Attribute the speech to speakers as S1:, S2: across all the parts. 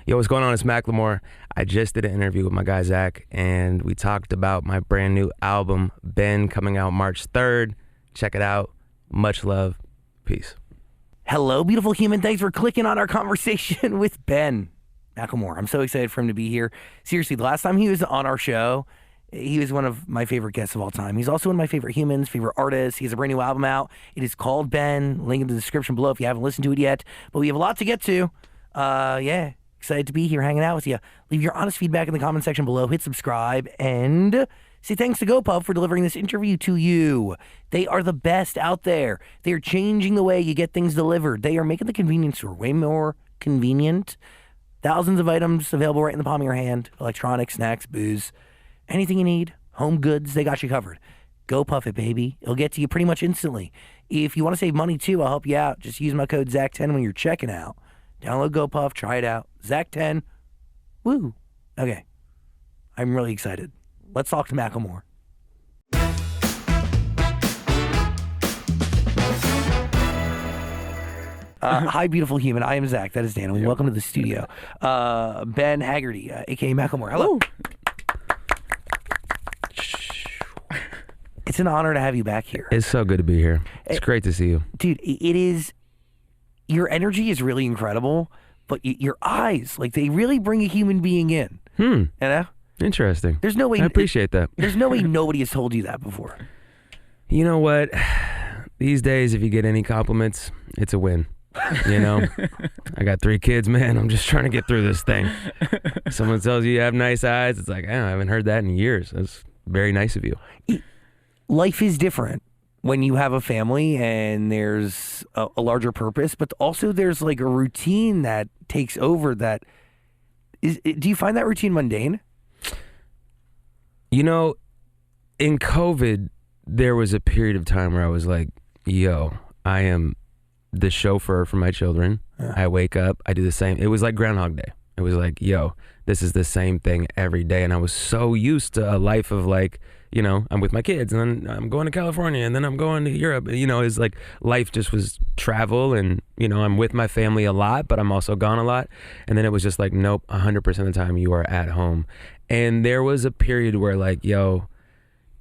S1: Yo, what's going on? It's Macklemore. I just did an interview with my guy Zach, and we talked about my brand new album, Ben, coming out March 3rd. Check it out. Much love. Peace.
S2: Hello, beautiful human. Thanks for clicking on our conversation with Ben Macklemore. I'm so excited for him to be here. Seriously, the last time he was on our show, he was one of my favorite guests of all time. He's also one of my favorite humans, favorite artists. He has a brand new album out. It is called Ben. Link in the description below if you haven't listened to it yet. But we have a lot to get to. Yeah, excited to be here hanging out with you. Leave your honest feedback in the comment section below. Hit subscribe and say thanks to GoPub for delivering this interview to you. They are the best out there. They are changing the way you get things delivered. They are making the convenience store way more convenient. Thousands of items available right in the palm of your hand. Electronics, snacks, booze, anything you need. Home goods, they got you covered. GoPuff it, baby. It'll get to you pretty much instantly. If you want to save money too, I'll help you out. Just use my code ZAC10 when you're checking out. Download GoPuff, try it out. ZAC10. Woo. Okay. I'm really excited. Let's talk to Macklemore. Hi, beautiful human. I am Zach. That is Dan. And welcome to the studio. Ben Haggerty, a.k.a. Macklemore. Hello.
S1: Woo.
S2: It's an honor to have you back here.
S1: It's so good to be here. It's great to see you.
S2: Dude, it is. Your energy is really incredible, but your eyes, like, they really bring a human being in. You know?
S1: Interesting.
S2: There's no way.
S1: I appreciate that.
S2: There's no way nobody has told you that before.
S1: You know what? These days, if you get any compliments, it's a win. You know? I got 3 kids, man. I'm just trying to get through this thing. Someone tells you have nice eyes, it's like, I haven't heard that in years. That's very nice of you.
S2: Life is different when you have a family and there's a larger purpose, but also there's like a routine that takes over that is. Do you find that routine mundane?
S1: You know, in COVID, there was a period of time where I was like, yo, I am the chauffeur for my children. I wake up, I do the same. It was like Groundhog Day. It was like, yo, this is the same thing every day. And I was so used to a life of like, you know, I'm with my kids and then I'm going to California and then I'm going to Europe. You know, it's like life just was travel and, you know, I'm with my family a lot, but I'm also gone a lot. And then it was just like, nope, 100% of the time you are at home. And there was a period where like, yo,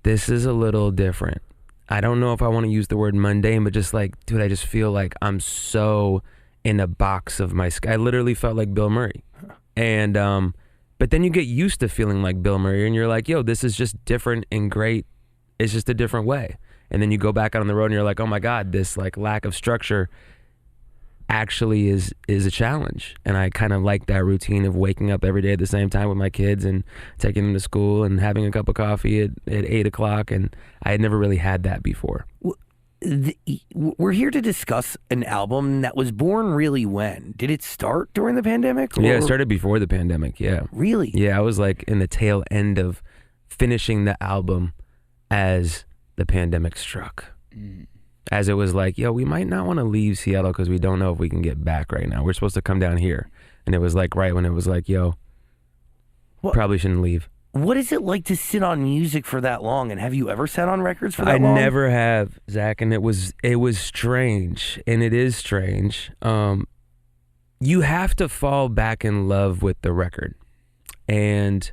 S1: this is a little different. I don't know if I want to use the word mundane, but just like, dude, I just feel like I'm so in a box of my sky. I literally felt like Bill Murray. And, but then you get used to feeling like Bill Murray and you're like, yo, this is just different and great. It's just a different way. And then you go back out on the road and you're like, oh my God, this like lack of structure actually is a challenge. And I kind of like that routine of waking up every day at the same time with my kids and taking them to school and having a cup of coffee at 8 o'clock. And I had never really had that before.
S2: We're here to discuss an album that was born really when? Did it start during the pandemic?
S1: Yeah, it started before the pandemic, yeah.
S2: Really?
S1: Yeah, I was like in the tail end of finishing the album as the pandemic struck. As it was like, yo, we might not want to leave Seattle because we don't know if we can get back right now. We're supposed to come down here. And it was like right when it was like, yo, probably shouldn't leave.
S2: What is it like to sit on music for that long? And have you ever sat on records for that long?
S1: I never have, Zach, and it was strange, and it is strange. You have to fall back in love with the record. And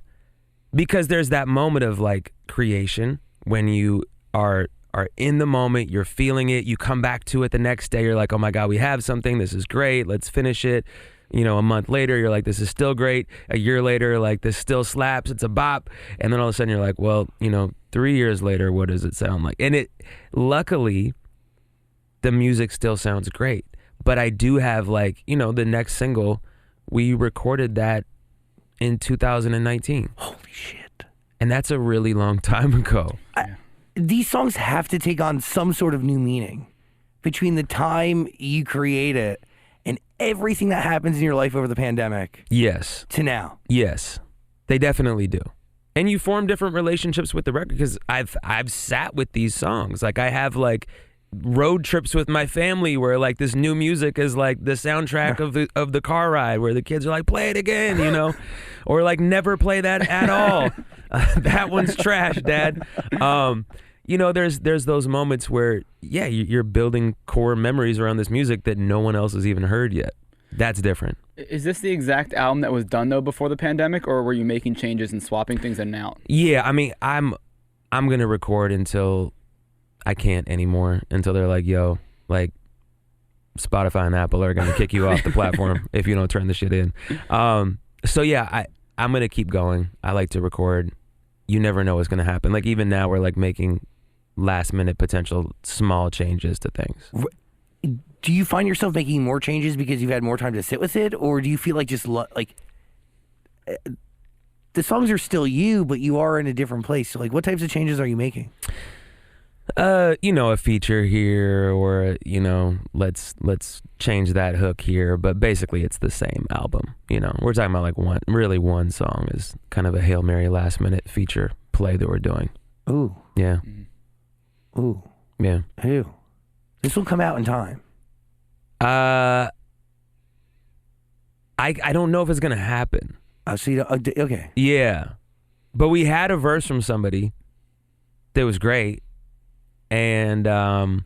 S1: because there's that moment of like creation when you are in the moment, you're feeling it, you come back to it the next day, you're like, oh my God, we have something, this is great, let's finish it. You know, a month later, you're like, this is still great. A year later, like, this still slaps, it's a bop. And then all of a sudden you're like, well, you know, 3 years later, what does it sound like? And luckily, the music still sounds great. But I do have like, you know, the next single, we recorded that in 2019.
S2: Holy shit.
S1: And that's a really long time ago.
S2: These songs have to take on some sort of new meaning between the time you create it and everything that happens in your life over the pandemic.
S1: Yes.
S2: To now.
S1: Yes, they definitely do. And you form different relationships with the record because I've sat with these songs. Like I have like road trips with my family where like this new music is like the soundtrack of the car ride where the kids are like, play it again, you know, or like never play that at all. That one's trash, Dad. You know, there's those moments where, yeah, you're building core memories around this music that no one else has even heard yet. That's different.
S3: Is this the exact album that was done though before the pandemic, or were you making changes and swapping things in and out?
S1: Yeah, I mean, I'm gonna record until I can't anymore. Until they're like, yo, like Spotify and Apple are gonna kick you off the platform if you don't turn the shit in. So yeah, I'm gonna keep going. I like to record. You never know what's gonna happen. Like even now, we're like making last minute potential small changes to things.
S2: Do you find yourself making more changes because you've had more time to sit with it, or do you feel like just like the songs are still you, but you are in a different place? So like, what types of changes are you making?
S1: A feature here, or let's change that hook here, but basically it's the same album. We're talking about like one song is kind of a Hail Mary last minute feature play that we're doing.
S2: Ooh.
S1: Yeah.
S2: Ooh.
S1: Yeah.
S2: Ooh. This will come out in time.
S1: I don't know if it's gonna happen.
S2: So okay.
S1: Yeah, but we had a verse from somebody that was great, and then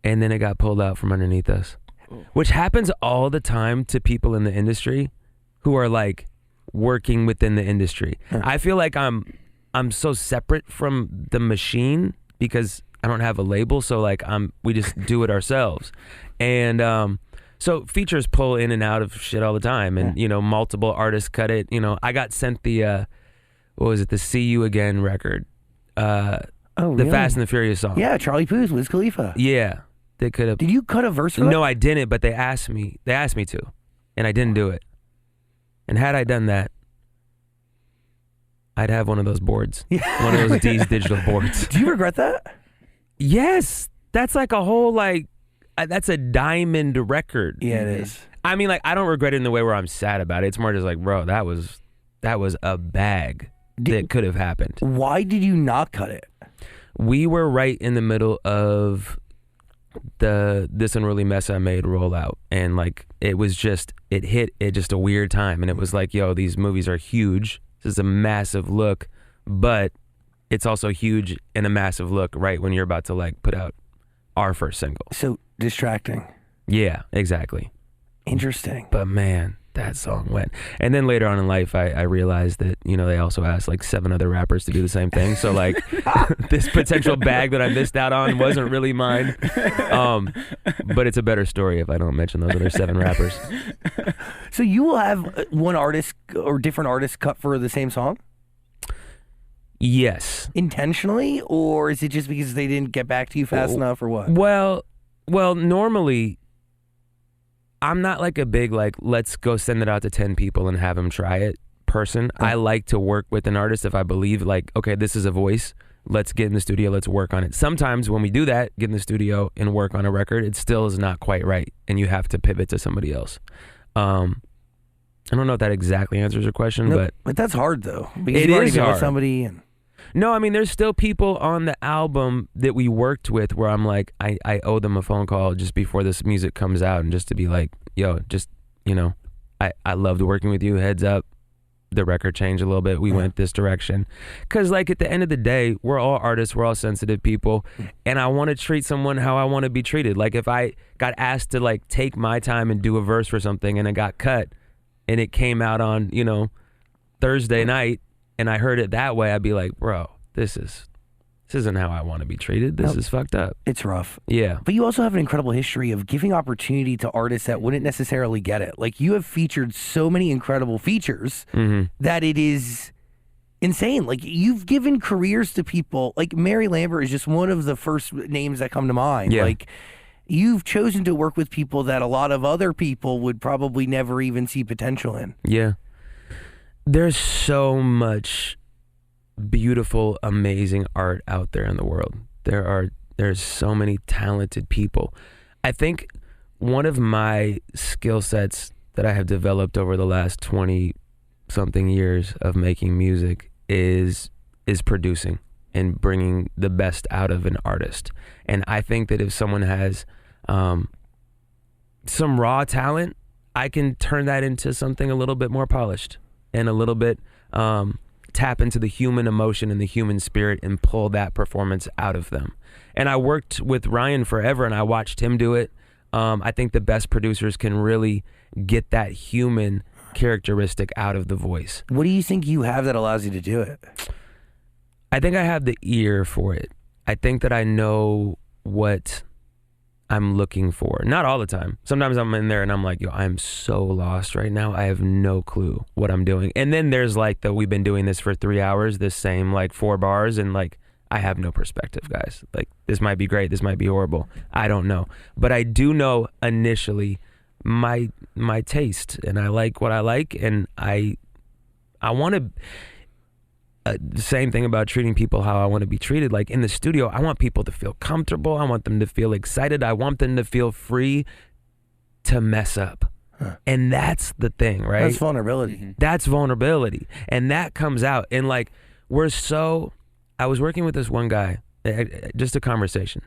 S1: it got pulled out from underneath us, which happens all the time to people in the industry who are like working within the industry.
S2: Huh.
S1: I feel like I'm so separate from the machine because I don't have a label, so like we just do it ourselves. And so features pull in and out of shit all the time, and multiple artists cut it. I got sent the what was it, the See You Again record, the
S2: really?
S1: Fast and the Furious song.
S2: Yeah, Charlie Puth, Wiz Khalifa.
S1: Yeah, they could have.
S2: Did you cut a verse for that?
S1: No, I didn't, but they asked me to, and I didn't do it. And had I done that, I'd have one of those boards, one of those D's digital boards.
S2: Do you regret that?
S1: Yes, that's like a whole that's a diamond record.
S2: Yeah, it is.
S1: I mean, like I don't regret it in the way where I'm sad about it. It's more just like, bro, that was a bag that could have happened.
S2: Why did you not cut it?
S1: We were right in the middle of the This Unruly Mess I Made rollout, and like it hit at just a weird time, and it was like, yo, these movies are huge. This is a massive look, but it's also huge and a massive look right when you're about to like put out our first single.
S2: So distracting.
S1: Yeah, exactly.
S2: Interesting.
S1: But man, that song went. And then later on in life, I realized that, they also asked like 7 other rappers to do the same thing. So like this potential bag that I missed out on wasn't really mine. But it's a better story if I don't mention those other 7 rappers.
S2: So you will have one artist or different artists cut for the same song?
S1: Yes.
S2: Intentionally, or is it just because they didn't get back to you fast enough, or what?
S1: Well, normally I'm not like a big like let's go send it out to 10 people and have them try it person. I like to work with an artist if I believe like, okay, this is a voice. Let's get in the studio. Let's work on it. Sometimes when we do that, get in the studio and work on a record, it still is not quite right, and you have to pivot to somebody else. I don't know if that exactly answers your question,
S2: but that's hard though. Because
S1: it
S2: you've already
S1: is
S2: been
S1: hard.
S2: with somebody and.
S1: No, I mean, there's still people on the album that we worked with where I'm like, I owe them a phone call just before this music comes out, and just to be like, yo, just, I loved working with you. Heads up, the record changed a little bit. We went this direction. Because, like, at the end of the day, we're all artists. We're all sensitive people. And I want to treat someone how I want to be treated. Like, if I got asked to, like, take my time and do a verse for something and it got cut and it came out on, Thursday night, and I heard it that way, I'd be like, bro, this isn't how I want to be treated. This is fucked up.
S2: It's rough.
S1: Yeah.
S2: But you also have an incredible history of giving opportunity to artists that wouldn't necessarily get it. Like, you have featured so many incredible features that it is insane. Like, you've given careers to people. Like, Mary Lambert is just one of the first names that come to mind.
S1: Yeah.
S2: Like, you've chosen to work with people that a lot of other people would probably never even see potential in.
S1: Yeah. There's so much beautiful, amazing art out there in the world. There's so many talented people. I think one of my skill sets that I have developed over the last 20 something years of making music is producing and bringing the best out of an artist. And I think that if someone has some raw talent, I can turn that into something a little bit more polished and a little bit tap into the human emotion and the human spirit and pull that performance out of them. And I worked with Ryan forever, and I watched him do it. I think the best producers can really get that human characteristic out of the voice.
S2: What do you think you have that allows you to do it?
S1: I think I have the ear for it. I think that I know what I'm looking for. Not all the time. Sometimes I'm in there and I'm like, yo, I'm so lost right now. I have no clue what I'm doing. And then there's like we've been doing this for 3 hours, this same like 4 bars, and like I have no perspective, guys. Like this might be great, this might be horrible. I don't know. But I do know initially my taste, and I like what I like, and I want to the same thing about treating people how I want to be treated. Like in the studio, I want people to feel comfortable. I want them to feel excited. I want them to feel free to mess up. And that's the thing, right?
S2: That's vulnerability.
S3: Mm-hmm.
S1: That's vulnerability. And that comes out. And like, I was working with this one guy, just a conversation,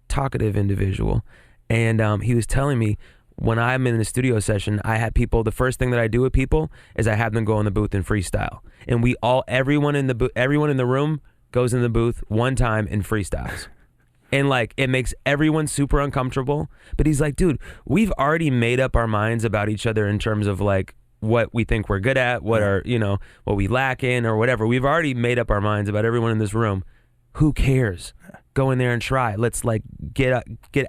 S1: talkative individual. And he was telling me, when I'm in the studio session, I have people, the first thing that I do with people is I have them go in the booth and freestyle. And everyone in the room goes in the booth one time and freestyles. And like, it makes everyone super uncomfortable. But he's like, dude, we've already made up our minds about each other in terms of like what we think we're good at, what we lack in or whatever. We've already made up our minds about everyone in this room. Who cares? Go in there and try. Let's like get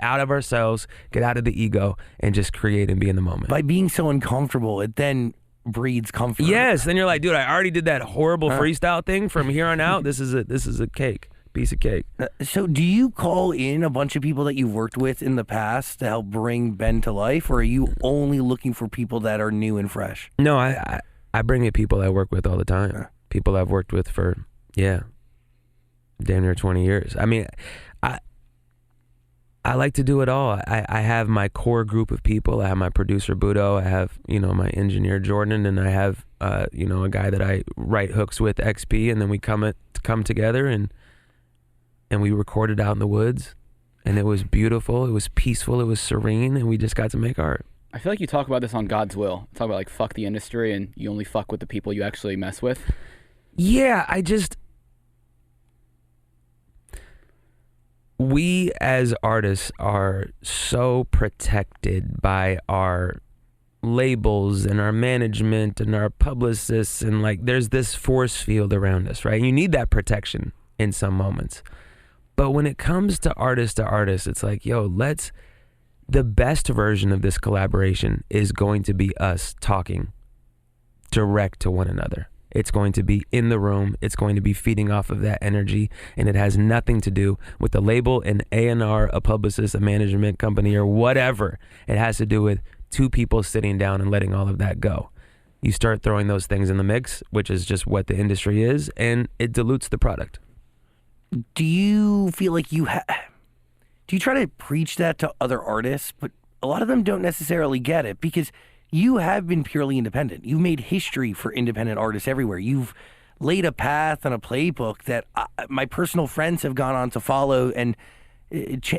S1: out of ourselves, get out of the ego, and just create and be in the moment.
S2: By being so uncomfortable, it then breeds comfort.
S1: Yes, then you're like, dude, I already did that horrible freestyle thing. From here on out, this is a piece of cake.
S2: So do you call in a bunch of people that you've worked with in the past to help bring Ben to life, or are you only looking for people that are new and fresh?
S1: No, I bring in people I work with all the time. People I've worked with for damn near 20 years. I mean, I like to do it all. I have my core group of people. I have my producer Budo. I have, my engineer Jordan, and I have, a guy that I write hooks with, XP, and then we come together and we recorded out in the woods, and it was beautiful. It was peaceful. It was serene, and we just got to make art.
S3: I feel like you talk about this on God's Will. Talk about like fuck the industry, and you only fuck with the people you actually mess with.
S1: Yeah, we as artists are so protected by our labels and our management and our publicists, and like there's this force field around us, right? You need that protection in some moments. But when it comes to artist, it's like, yo, the best version of this collaboration is going to be us talking direct to one another. It's going to be in the room. It's going to be feeding off of that energy, and it has nothing to do with the label, an A&R, a publicist, a management company, or whatever. It has to do with two people sitting down and letting all of that go. You start throwing those things in the mix, which is just what the industry is, and it dilutes the product.
S2: Do you feel like do you try to preach that to other artists? But a lot of them don't necessarily get it, because you have been purely independent. You've made history for independent artists everywhere. You've laid a path and a playbook that my personal friends have gone on to follow and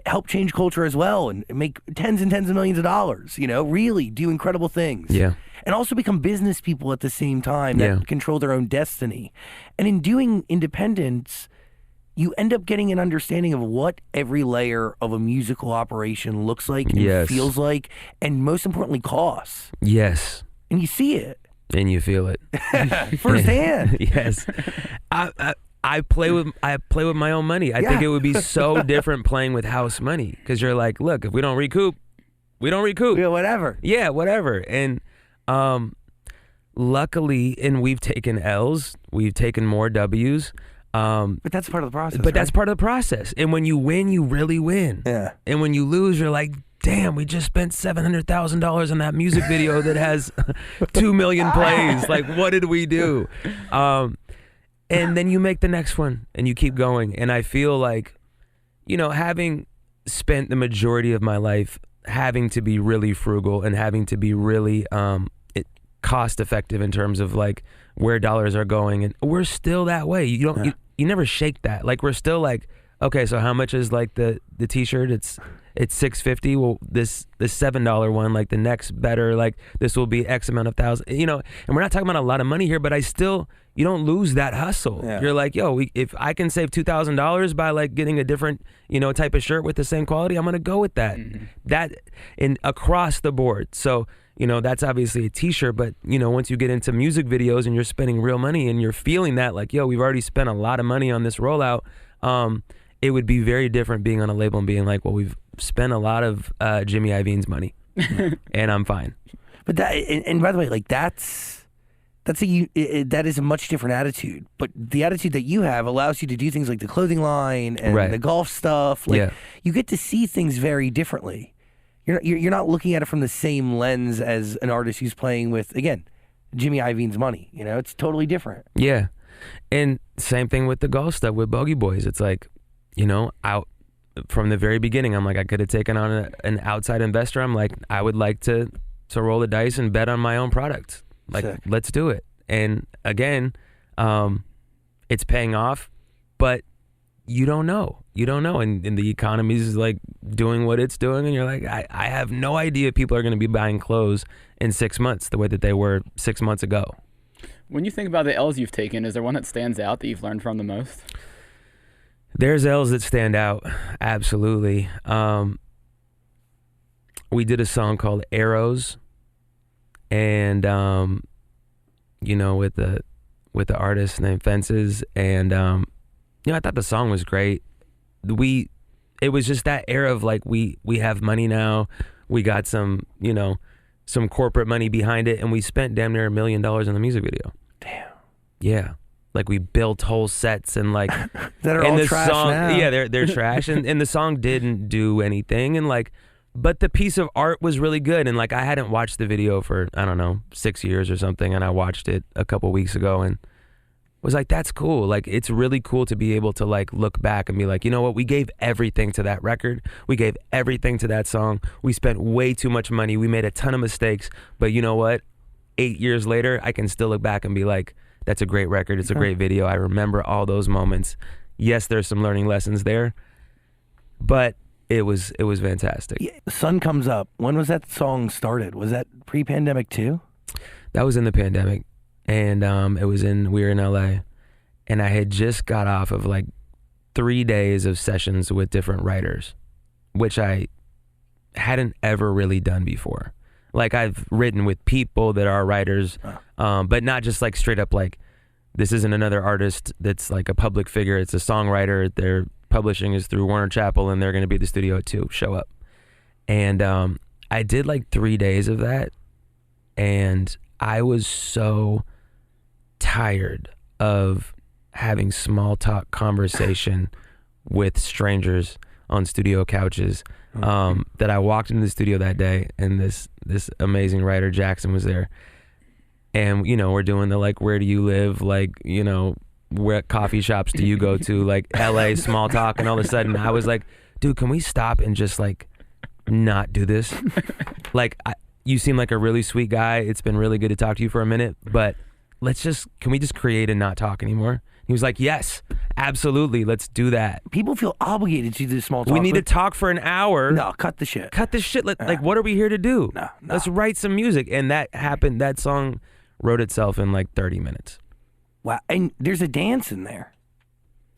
S2: help change culture as well, and make tens and tens of millions of dollars, really do incredible things.
S1: Yeah.
S2: And also become business people at the same time that control their own destiny. And in doing independence, you end up getting an understanding of what every layer of a musical operation looks like and feels like, and most importantly, costs.
S1: Yes.
S2: And you see it.
S1: And you feel it.
S2: Firsthand.
S1: Yes. I play with my own money. I think it would be so different playing with house money, because you're like, look, if we don't recoup, we don't recoup.
S2: Yeah, whatever.
S1: Yeah, whatever. And luckily, and we've taken L's, we've taken more W's.
S2: But that's part of the process.
S1: But that's part of the process. And when you win, you really win. Yeah. And when you lose, you're like, damn, we just spent $700,000 on that music video that has 2 million plays. Like, what did we do? And then you make the next one and you keep going. And I feel like, having spent the majority of my life having to be really frugal and having to be really cost effective in terms of like where dollars are going, and we're still that way. You never shake that. Like, we're still like, okay, so how much is like the t-shirt? It's $6.50. Well, this $7 one, like the next better, like this will be X amount of thousand, and we're not talking about a lot of money here, but I still, you don't lose that hustle.
S2: Yeah.
S1: You're like, yo, if I can save $2,000 by like getting a different, type of shirt with the same quality, I'm gonna go with that. That in across the board. So, that's obviously a t-shirt, but once you get into music videos and you're spending real money and you're feeling that like, yo, we've already spent a lot of money on this rollout, it would be very different being on a label and being like, well, we've spent a lot of Jimmy Iovine's money and I'm fine.
S2: But that, and by the way, like that is a much different attitude. But the attitude that you have allows you to do things like the clothing line and the golf stuff. Like you get to see things very differently. You're not looking at it from the same lens as an artist who's playing with, again, Jimmy Iovine's money. It's totally different.
S1: Yeah, and same thing with the golf stuff with Bogey Boys. It's like, out from the very beginning, I'm like, I could have taken on an outside investor. I'm like, I would like to roll the dice and bet on my own product. Like,
S2: Sick.
S1: Let's do it. And again, it's paying off, but you don't know. And the economy is like doing what it's doing. And you're like, I have no idea people are going to be buying clothes in 6 months the way that they were 6 months ago.
S3: When you think about the L's you've taken, is there one that stands out that you've learned from the most?
S1: There's L's that stand out. Absolutely. We did a song called Arrows. And, with the artist named Fences. And, I thought the song was great. It was just that era of like, we have money now. We got some corporate money behind it. And we spent damn near $1 million in the music video.
S2: Damn.
S1: Yeah. Like we built whole sets and like
S2: that are all trash now.
S1: Yeah, they're trash. And the song didn't do anything. And like, but the piece of art was really good. And like, I hadn't watched the video for, I don't know, 6 years or something. And I watched it a couple weeks ago and was like, that's cool. Like, it's really cool to be able to like look back and be like, you know what? We gave everything to that record. We gave everything to that song. We spent way too much money. We made a ton of mistakes. But you know what? 8 years later, I can still look back and be like, that's a great record. It's a great video. I remember all those moments. Yes, there's some learning lessons there, but it was fantastic.
S2: Yeah, Sun Comes Up. When was that song started? Was that pre-pandemic too?
S1: That was in the pandemic, and we were in LA, and I had just got off of like 3 days of sessions with different writers, which I hadn't ever really done before. Like, I've written with people that are writers, but not just like straight up like, this isn't another artist that's like a public figure. It's a songwriter. Their publishing is through Warner Chappell, and they're going to be at the studio at 2. Show up. And I did like 3 days of that, and I was so tired of having small talk conversation with strangers on studio couches, that I walked into the studio that day, and this amazing writer Jackson was there, and we're doing the like, where do you live, like, where coffee shops do you go to, like LA small talk, and all of a sudden I was like, dude, can we stop and just like not do this? Like, you seem like a really sweet guy. It's been really good to talk to you for a minute, but can we just create and not talk anymore? He was like, yes, absolutely, let's do that.
S2: People feel obligated to do small talk.
S1: We need to talk for an hour.
S2: No, cut the shit.
S1: Cut this shit. Like, what are we here to do?
S2: No.
S1: Let's write some music. And that happened. That song wrote itself in like 30 minutes.
S2: Wow, and there's a dance in there.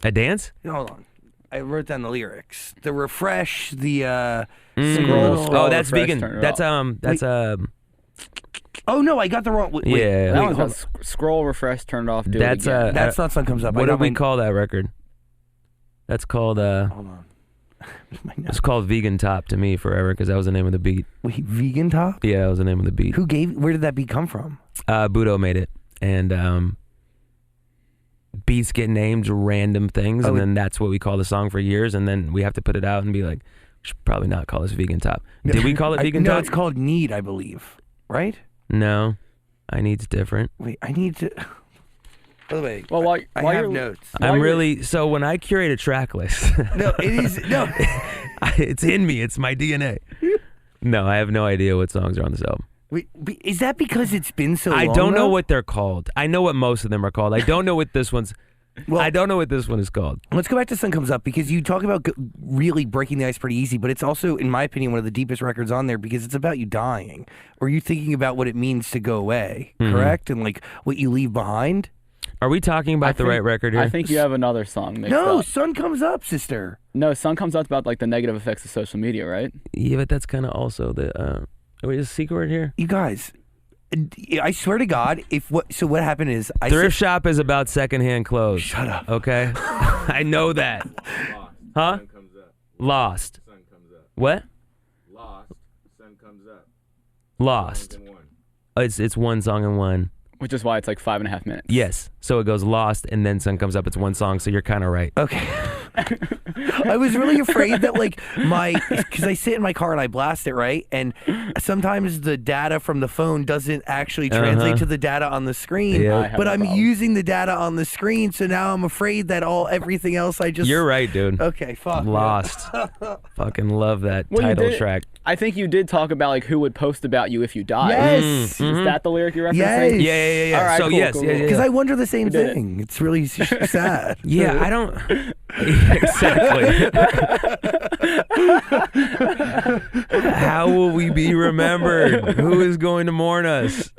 S1: A dance?
S2: Hold on. I wrote down the lyrics. The refresh, the
S3: Scroll,
S1: oh, that's
S3: refresh,
S1: vegan. That's
S2: Oh no, I got the wrong. Wait,
S1: yeah.
S3: That
S2: wait,
S3: one's scroll, refresh, turned off. Do
S1: That's
S3: it again.
S2: That's not Sun Comes Up.
S1: What do we call that record? That's called
S2: Hold on.
S1: it's called Vegan Top to me forever, because that was the name of the beat.
S2: Wait, Vegan Top?
S1: Yeah, that was the name of the beat.
S2: Where did that beat come from?
S1: Budo made it, and beats get named random things, and then that's what we call the song for years, and then we have to put it out and be like, we should probably not call this Vegan Top. Did we call it Vegan Top?
S2: No, it's called Need, I believe. Right?
S1: No, I Need's different.
S2: Wait, I need to. By the way,
S3: Well, while
S2: I have
S3: you're-
S2: notes.
S1: So when I curate a track list,
S2: No, it is no.
S1: it's in me. It's my DNA. No, I have no idea what songs are on this album.
S2: Wait, is that because it's been so long?
S1: I don't know
S2: though?
S1: what they're called. I know what most of them are called. I don't know what this one's.
S2: Well,
S1: I don't know what this one is called.
S2: Let's go back to Sun Comes Up, because you talk about really breaking the ice pretty easy, but it's also, in my opinion, one of the deepest records on there, because it's about you dying, or you thinking about what it means to go away, correct? And like what you leave behind.
S1: Are we talking about the right record here?
S3: I think you have another song mixed
S2: No,
S3: up.
S2: Sun Comes Up, sister.
S3: No, Sun Comes Up about like the negative effects of social media, right?
S1: Yeah, but that's kind of also the. Wait, is a secret word here?
S2: You guys, I swear to God, so what happened is
S1: Thrift Shop is about secondhand clothes.
S2: Shut up.
S1: Okay, I know that. Huh?
S4: Sun comes up.
S1: Lost.
S4: Sun comes up.
S1: What?
S4: Lost. Sun comes up.
S1: Lost.
S4: Songs in one.
S1: It's one song and one.
S3: Which is why it's like 5.5 minutes.
S1: Yes. So it goes Lost and then Sun Comes Up. It's one song. So you're kind of right.
S2: Okay. I was really afraid that because I sit in my car and I blast it, right? And sometimes the data from the phone doesn't actually translate to the data on the screen.
S1: Yeah.
S2: But I'm using the data on the screen, so now I'm afraid that everything else I just...
S1: You're right, dude.
S2: Okay, fuck.
S1: Lost. Fucking love that
S3: Well, you
S1: title
S3: did-
S1: track.
S3: I think you did talk about like who would post about you if you died.
S2: Yes.
S3: Is that the lyric you're referencing?
S2: Yes.
S1: Yeah.
S3: All right,
S1: so
S3: cool,
S1: yes,
S3: cool,
S1: yeah,
S3: cool.
S1: yeah.
S2: Because I wonder the same
S3: did it.
S2: thing. It's really sad.
S1: Yeah, I don't. Exactly. How will we be remembered? Who is going to mourn us?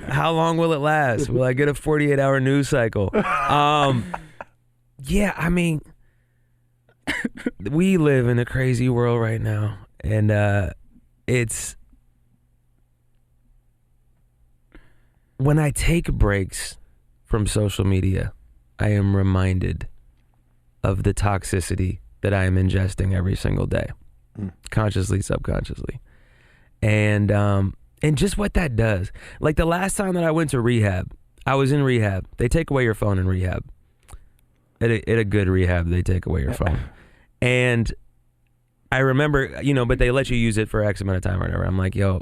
S1: How long will it last? Will I get a 48-hour news cycle? Yeah, I mean, we live in a crazy world right now, and it's when I take breaks from social media, I am reminded of the toxicity that I am ingesting every single day, consciously, subconsciously, and just what that does. Like the last time that I went to rehab, I was in rehab. They take away your phone in rehab. At a good rehab, they take away your phone, and I remember, but they let you use it for X amount of time or whatever. I'm like, yo,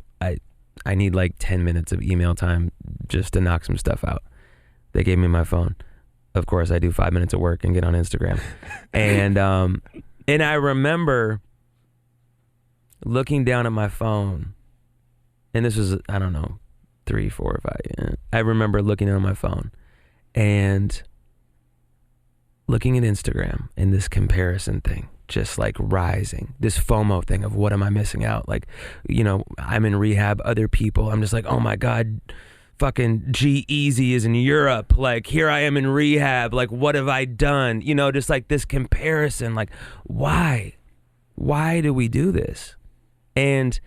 S1: I need like 10 minutes of email time just to knock some stuff out. They gave me my phone. Of course, I do 5 minutes of work and get on Instagram. And I remember looking down at my phone, and this was, I don't know, 3, 4, or 5. I remember looking down at my phone and looking at Instagram and this comparison thing just like rising, this FOMO thing of what am I missing out? Like, I'm in rehab, other people, I'm just like, oh my God, fucking G-Eazy is in Europe. Like, here I am in rehab. Like, what have I done? Just like this comparison. Like, why? Why do we do this? And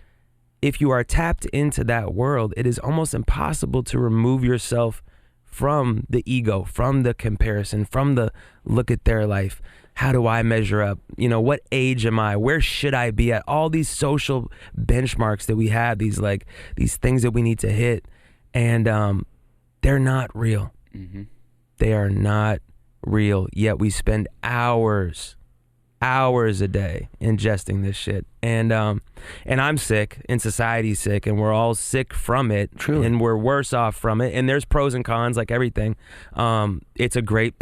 S1: if you are tapped into that world, it is almost impossible to remove yourself from the ego, from the comparison, from the look at their life. How do I measure up? What age am I? Where should I be at? All these social benchmarks that we have, these things that we need to hit. And they're not real.
S3: Mm-hmm.
S1: They are not real. Yet we spend hours a day ingesting this shit. And I'm sick, and society's sick, and we're all sick from it.
S2: Truly.
S1: And we're worse off from it. And there's pros and cons, like everything. It's a great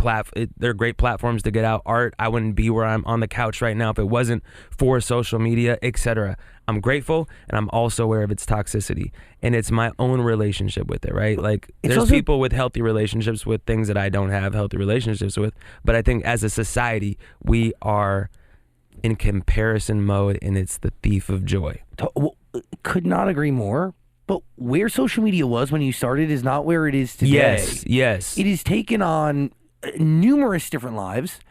S1: they're great platforms to get out art. I wouldn't be where I'm on the couch right now if it wasn't for social media, etc. I'm grateful, and I'm also aware of its toxicity, and it's my own relationship with it, right? Like, there's
S2: also
S1: people with healthy relationships with things that I don't have healthy relationships with, but I think as a society, we are in comparison mode, and it's the thief of joy.
S2: Could not agree more. But where social media was when you started is not where it is today.
S1: Yes.
S2: It has taken on numerous different lives,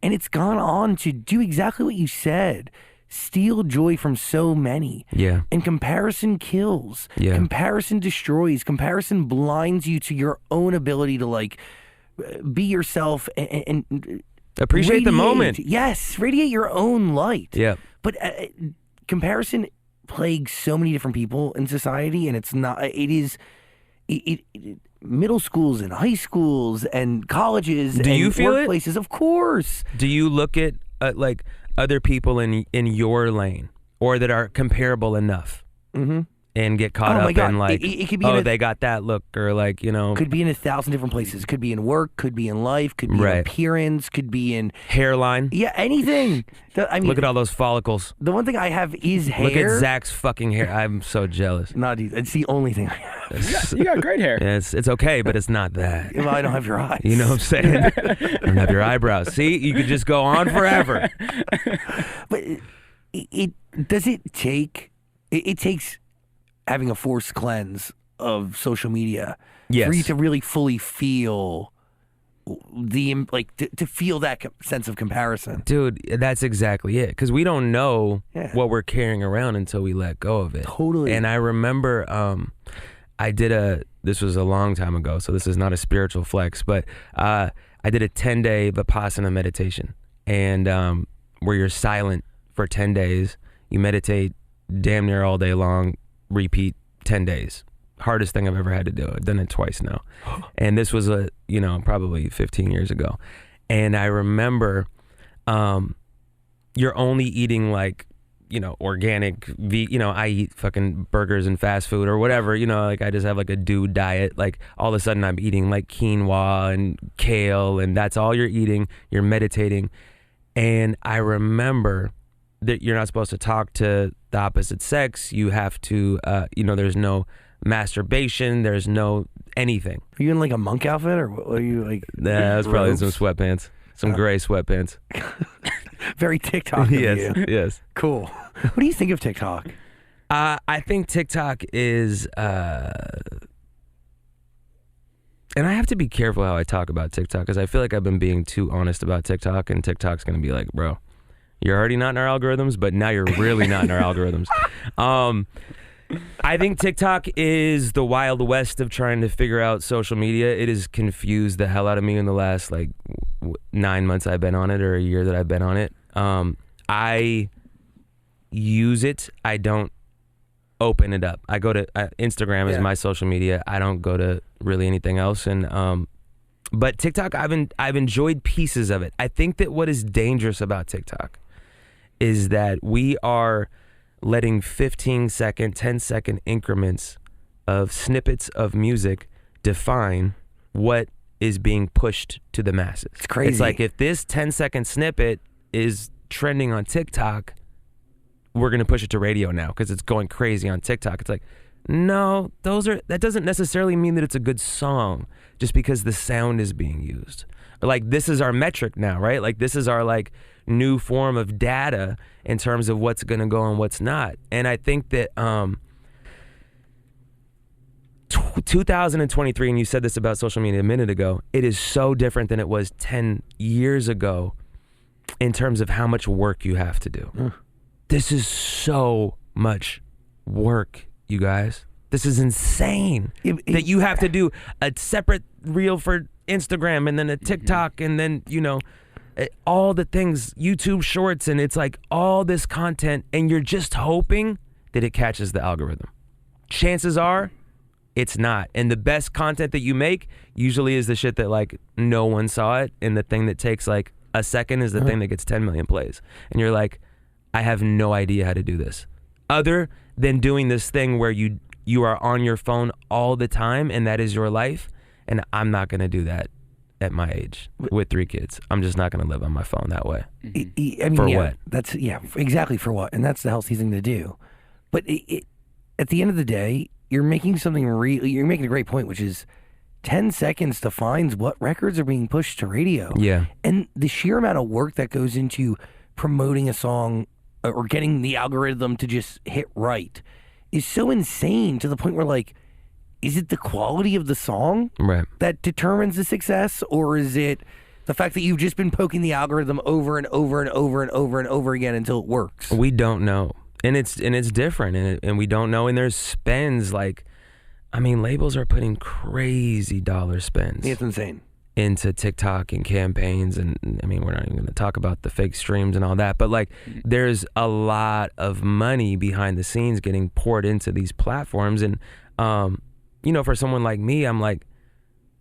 S2: and it's gone on to do exactly what you said. Steal joy from so many.
S1: Yeah.
S2: And comparison kills.
S1: Yeah.
S2: Comparison destroys. Comparison blinds you to your own ability to be yourself and
S1: Appreciate the
S2: radiate.
S1: moment.
S2: Yes, radiate your own light.
S1: Yeah.
S2: But comparison plagues so many different people in society, and it's not. It middle schools and high schools and colleges.
S1: Do
S2: and
S1: you feel it?
S2: workplaces, of course.
S1: Do you look at other people in your lane, or that are comparable enough,
S2: Mm-hmm.
S1: and get caught
S2: Oh my
S1: up
S2: God.
S1: in
S2: It could be
S1: they got that look, or
S2: Could be in 1,000 different places. Could be in work. Could be in life. Could be in
S1: Right.
S2: appearance. Could be in
S1: hairline.
S2: anything.
S1: Look at all those follicles.
S2: The one thing I have is hair.
S1: Look at Zach's fucking hair. I'm so jealous.
S2: Nah, dude, it's the only thing I have.
S3: You got great hair.
S1: Yeah, it's okay, but it's not that.
S2: Well, I don't have your eyes.
S1: You know what I'm saying? I don't have your eyebrows. See, you could just go on forever.
S2: But it takes having a forced cleanse of social media
S1: Yes.
S2: for you to really fully feel to feel that sense of comparison.
S1: Dude, that's exactly it. Because we don't know
S2: Yeah.
S1: what we're carrying around until we let go of it.
S2: Totally.
S1: And I remember this was a long time ago, so this is not a spiritual flex, but I did a 10-day Vipassana meditation, and where you're silent for 10 days, you meditate damn near all day long, repeat 10 days. Hardest thing I've ever had to do. I've done it twice now. And this was probably 15 years ago. And I remember you're only eating like, organic, I eat fucking burgers and fast food or whatever, like I just have like a dude diet. Like all of a sudden I'm eating like quinoa and kale, and that's all you're eating. You're meditating. And I remember that you're not supposed to talk to the opposite sex. You have to, there's no masturbation, there's no anything.
S2: Are you in like a monk outfit, or what are you like?
S1: Nah, that's probably
S2: robes?
S1: some sweatpants, some gray sweatpants.
S2: Very TikTok of
S1: Yes,
S2: you.
S1: yes.
S2: Cool. What do you think of TikTok?
S1: I think TikTok is, and I have to be careful how I talk about TikTok, because I feel like I've been being too honest about TikTok, and TikTok's going to be like, bro, you're already not in our algorithms, but now you're really not in our algorithms. I think TikTok is the Wild West of trying to figure out social media. It has confused the hell out of me in the last 9 months I've been on it, or a year that I've been on it. I use it. I don't open it up. I go to Instagram is my social media. I don't go to really anything else. And but TikTok, I've enjoyed pieces of it. I think that what is dangerous about TikTok is that we are letting 15-second, 10-second increments of snippets of music define what is being pushed to the masses.
S2: It's crazy.
S1: It's like if this 10-second snippet is trending on TikTok, we're going to push it to radio now because it's going crazy on TikTok. It's like, no, that doesn't necessarily mean that it's a good song just because the sound is being used. Like, this is our metric now, right? Like, this is our new form of data in terms of what's going to go and what's not. And I think that 2023, and you said this about social media a minute ago, it is so different than it was 10 years ago in terms of how much work you have to do. This is so much work, you guys. This is insane that you have to do a separate reel for Instagram and then a TikTok and then, all the things, YouTube shorts, and it's like all this content, and you're just hoping that it catches the algorithm. Chances are it's not. And the best content that you make usually is the shit that no one saw it, and the thing that takes a second is the thing that gets 10 million plays. And you're like, I have no idea how to do this. Other than doing this thing where you are on your phone all the time and that is your life, and I'm not going to do that at my age with 3 kids. I'm just not going to live on my phone that way. What?
S2: That's exactly for what, and that's the healthy thing to do. But at the end of the day, you're making something you're making a great point, which is 10 seconds defines what records are being pushed to radio.
S1: Yeah. And
S2: the sheer amount of work that goes into promoting a song or getting the algorithm to just hit right is so insane, to the point where is it the quality of the song that determines the success, or is it the fact that you've just been poking the algorithm over and over and over and over and over again until it works?
S1: We don't know. And it's different, and we don't know. And there's spends labels are putting crazy dollar spends.
S2: It's insane.
S1: Into TikTok and campaigns, and we're not even going to talk about the fake streams and all that, but there's a lot of money behind the scenes getting poured into these platforms. And for someone like me, I'm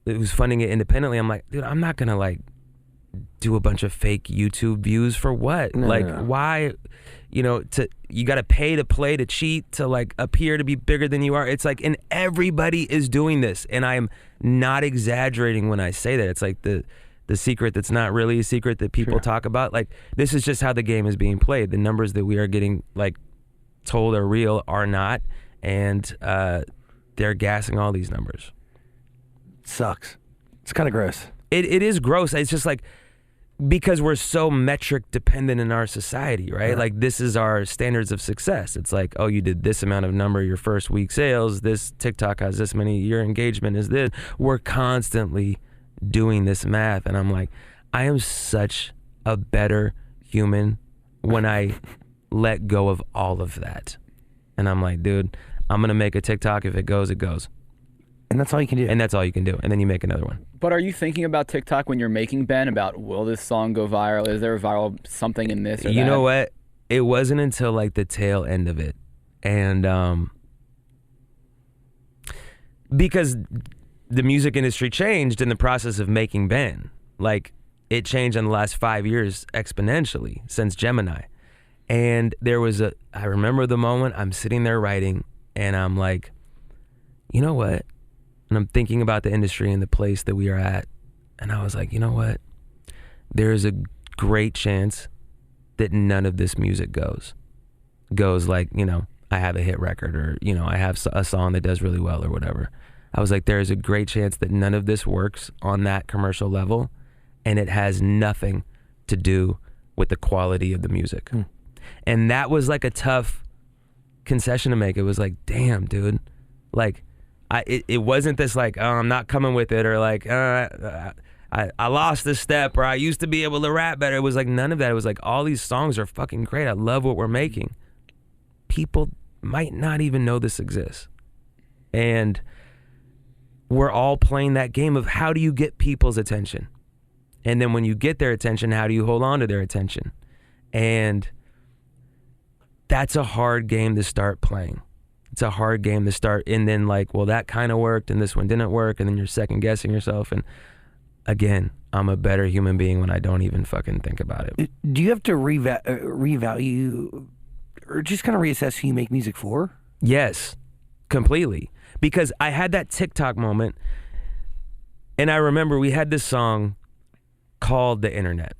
S1: who's funding it independently, I'm like, dude, I'm not gonna do a bunch of fake YouTube views for what? No. Why? You got to pay to play, to cheat, to appear to be bigger than you are. It's and everybody is doing this, and I'm not exaggerating when I say that. It's the secret that's not really a secret that people talk about. This is just how the game is being played. The numbers that we are getting told are real are not, and they're gassing all these numbers.
S2: Sucks. It's kind of gross.
S1: It is gross. It's just because we're so metric dependent in our society, right?
S2: Yeah.
S1: This is our standards of success. It's oh, you did this amount of number your first week sales, this TikTok has this many, your engagement is this. We're constantly doing this math, and I'm like, I am such a better human when I let go of all of that. And I'm like, dude, I'm gonna make a TikTok. If it goes, it goes.
S2: And that's all you can do.
S1: And that's all you can do. And then you make another one.
S3: But are you thinking about TikTok when you're making Ben about, will this song go viral? Is there a viral something in this or
S1: You
S3: that?
S1: know what? It wasn't until like the tail end of it. And because the music industry changed in the process of making Ben. Like, it changed in the last 5 years exponentially since Gemini. And there was I remember the moment I'm sitting there writing, and I'm like, you know what? And I'm thinking about the industry and the place that we are at. And I was like, you know what? There's a great chance that none of this music goes like, you know, I have a hit record, or, you know, I have a song that does really well or whatever. I was like, there's a great chance that none of this works on that commercial level, and it has nothing to do with the quality of the music. And that was like a tough concession to make. It was like, damn, dude. Like, it wasn't this like, oh, I'm not coming with it, or like, I lost this step, or I used to be able to rap better. It was like none of that. It was like, all these songs are fucking great. I love what we're making. People might not even know this exists. And we're all playing that game of, how do you get people's attention? And then when you get their attention, how do you hold on to their attention? And that's a hard game to start playing. It's a hard game to start, and then like, well, that kind of worked and this one didn't work, and then you're second guessing yourself. And again, I'm a better human being when I don't even fucking think about it.
S2: Do you have to revalue or just kind of reassess who you make music for?
S1: Yes, completely. Because I had that TikTok moment, and I remember we had this song called The Internet,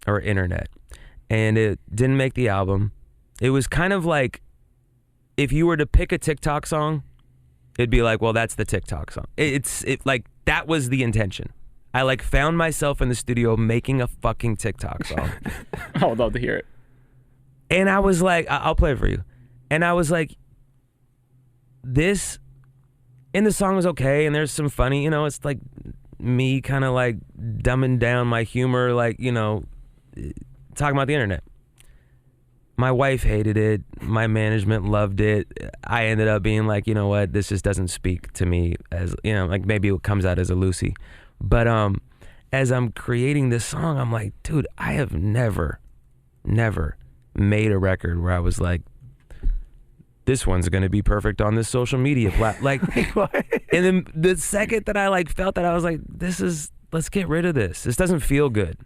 S1: and it didn't make the album. It was kind of like, if you were to pick a TikTok song, it'd be like, well, that's the TikTok song. It like, that was the intention. I like found myself in the studio making a fucking TikTok song.
S3: I would love to hear it.
S1: And I was like, I'll play it for you. And I was like, this, and the song was okay, and there's some funny, you know, it's like me kind of like dumbing down my humor, like, you know, talking about the internet. My wife hated it. My management loved it. I ended up being like, you know what, this just doesn't speak to me, as, you know, like maybe it comes out as a Lucy. But as I'm creating this song, I'm like, dude, I have never made a record where I was like, this one's gonna be perfect on this social media platform. Like, and then the second that I like felt that, I was like, let's get rid of this. This doesn't feel good.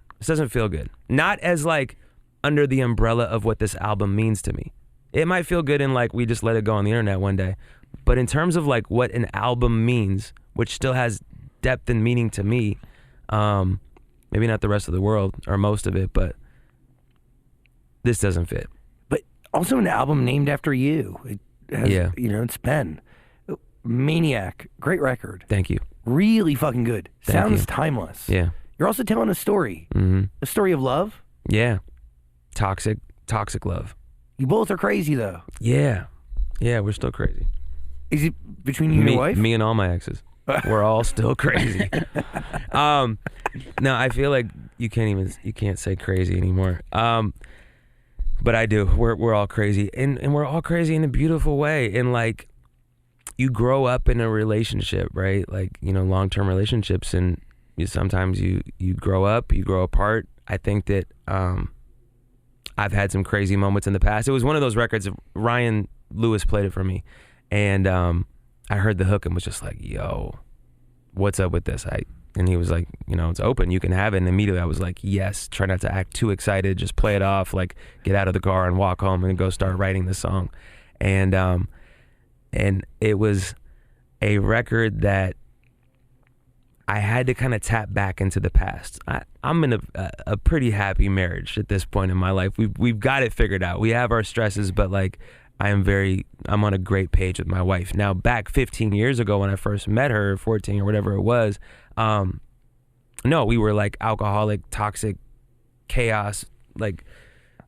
S1: Not as like under the umbrella of what this album means to me. It might feel good in like, we just let it go on the internet one day. But in terms of like what an album means, which still has depth and meaning to me, maybe not the rest of the world or most of it, but this doesn't fit.
S2: But also an album named after you. It has,
S1: Yeah.
S2: You know, it's Ben. Maniac, great record.
S1: Thank you.
S2: Really fucking good.
S1: Thank
S2: Sounds
S1: you.
S2: timeless.
S1: Yeah.
S2: You're also telling a story.
S1: Mm-hmm.
S2: A story of love.
S1: Yeah. Toxic love.
S2: You both are crazy though.
S1: Yeah. Yeah, we're still crazy.
S2: Is it between you and your wife?
S1: Me and all my exes. We're all still crazy. No, I feel like you can't say crazy anymore. But I do. We're all crazy, and we're all crazy in a beautiful way. And like, you grow up in a relationship, right? Like, you know, long-term relationships, and sometimes you grow up, you grow apart. I think that I've had some crazy moments in the past. It was one of those records. Ryan Lewis played it for me, and I heard the hook and was just like, yo, what's up with this? And he was like, you know, it's open, you can have it. And immediately I was like, yes, try not to act too excited, just play it off, like get out of the car and walk home and go start writing the song. And it was a record that I had to kind of tap back into the past. I'm in a pretty happy marriage at this point in my life. We've got it figured out. We have our stresses, but like, I'm on a great page with my wife. Now, back 15 years ago when I first met her, 14 or whatever it was, no, we were like alcoholic, toxic, chaos, like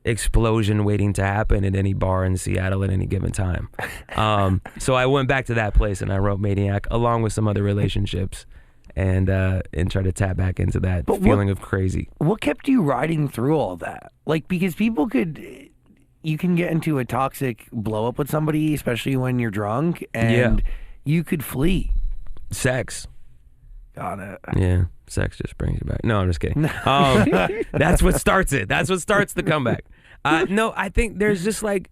S1: explosion waiting to happen at any bar in Seattle at any given time. So I went back to that place and I wrote Maniac along with some other relationships and try to tap back into that feeling of crazy.
S2: What kept you riding through all that? Like, because you can get into a toxic blow up with somebody, especially when you're drunk, and you could flee.
S1: Sex.
S2: Got it.
S1: Yeah, sex just brings you back. No, I'm just kidding. That's what starts it. That's what starts the comeback. No, I think there's just like,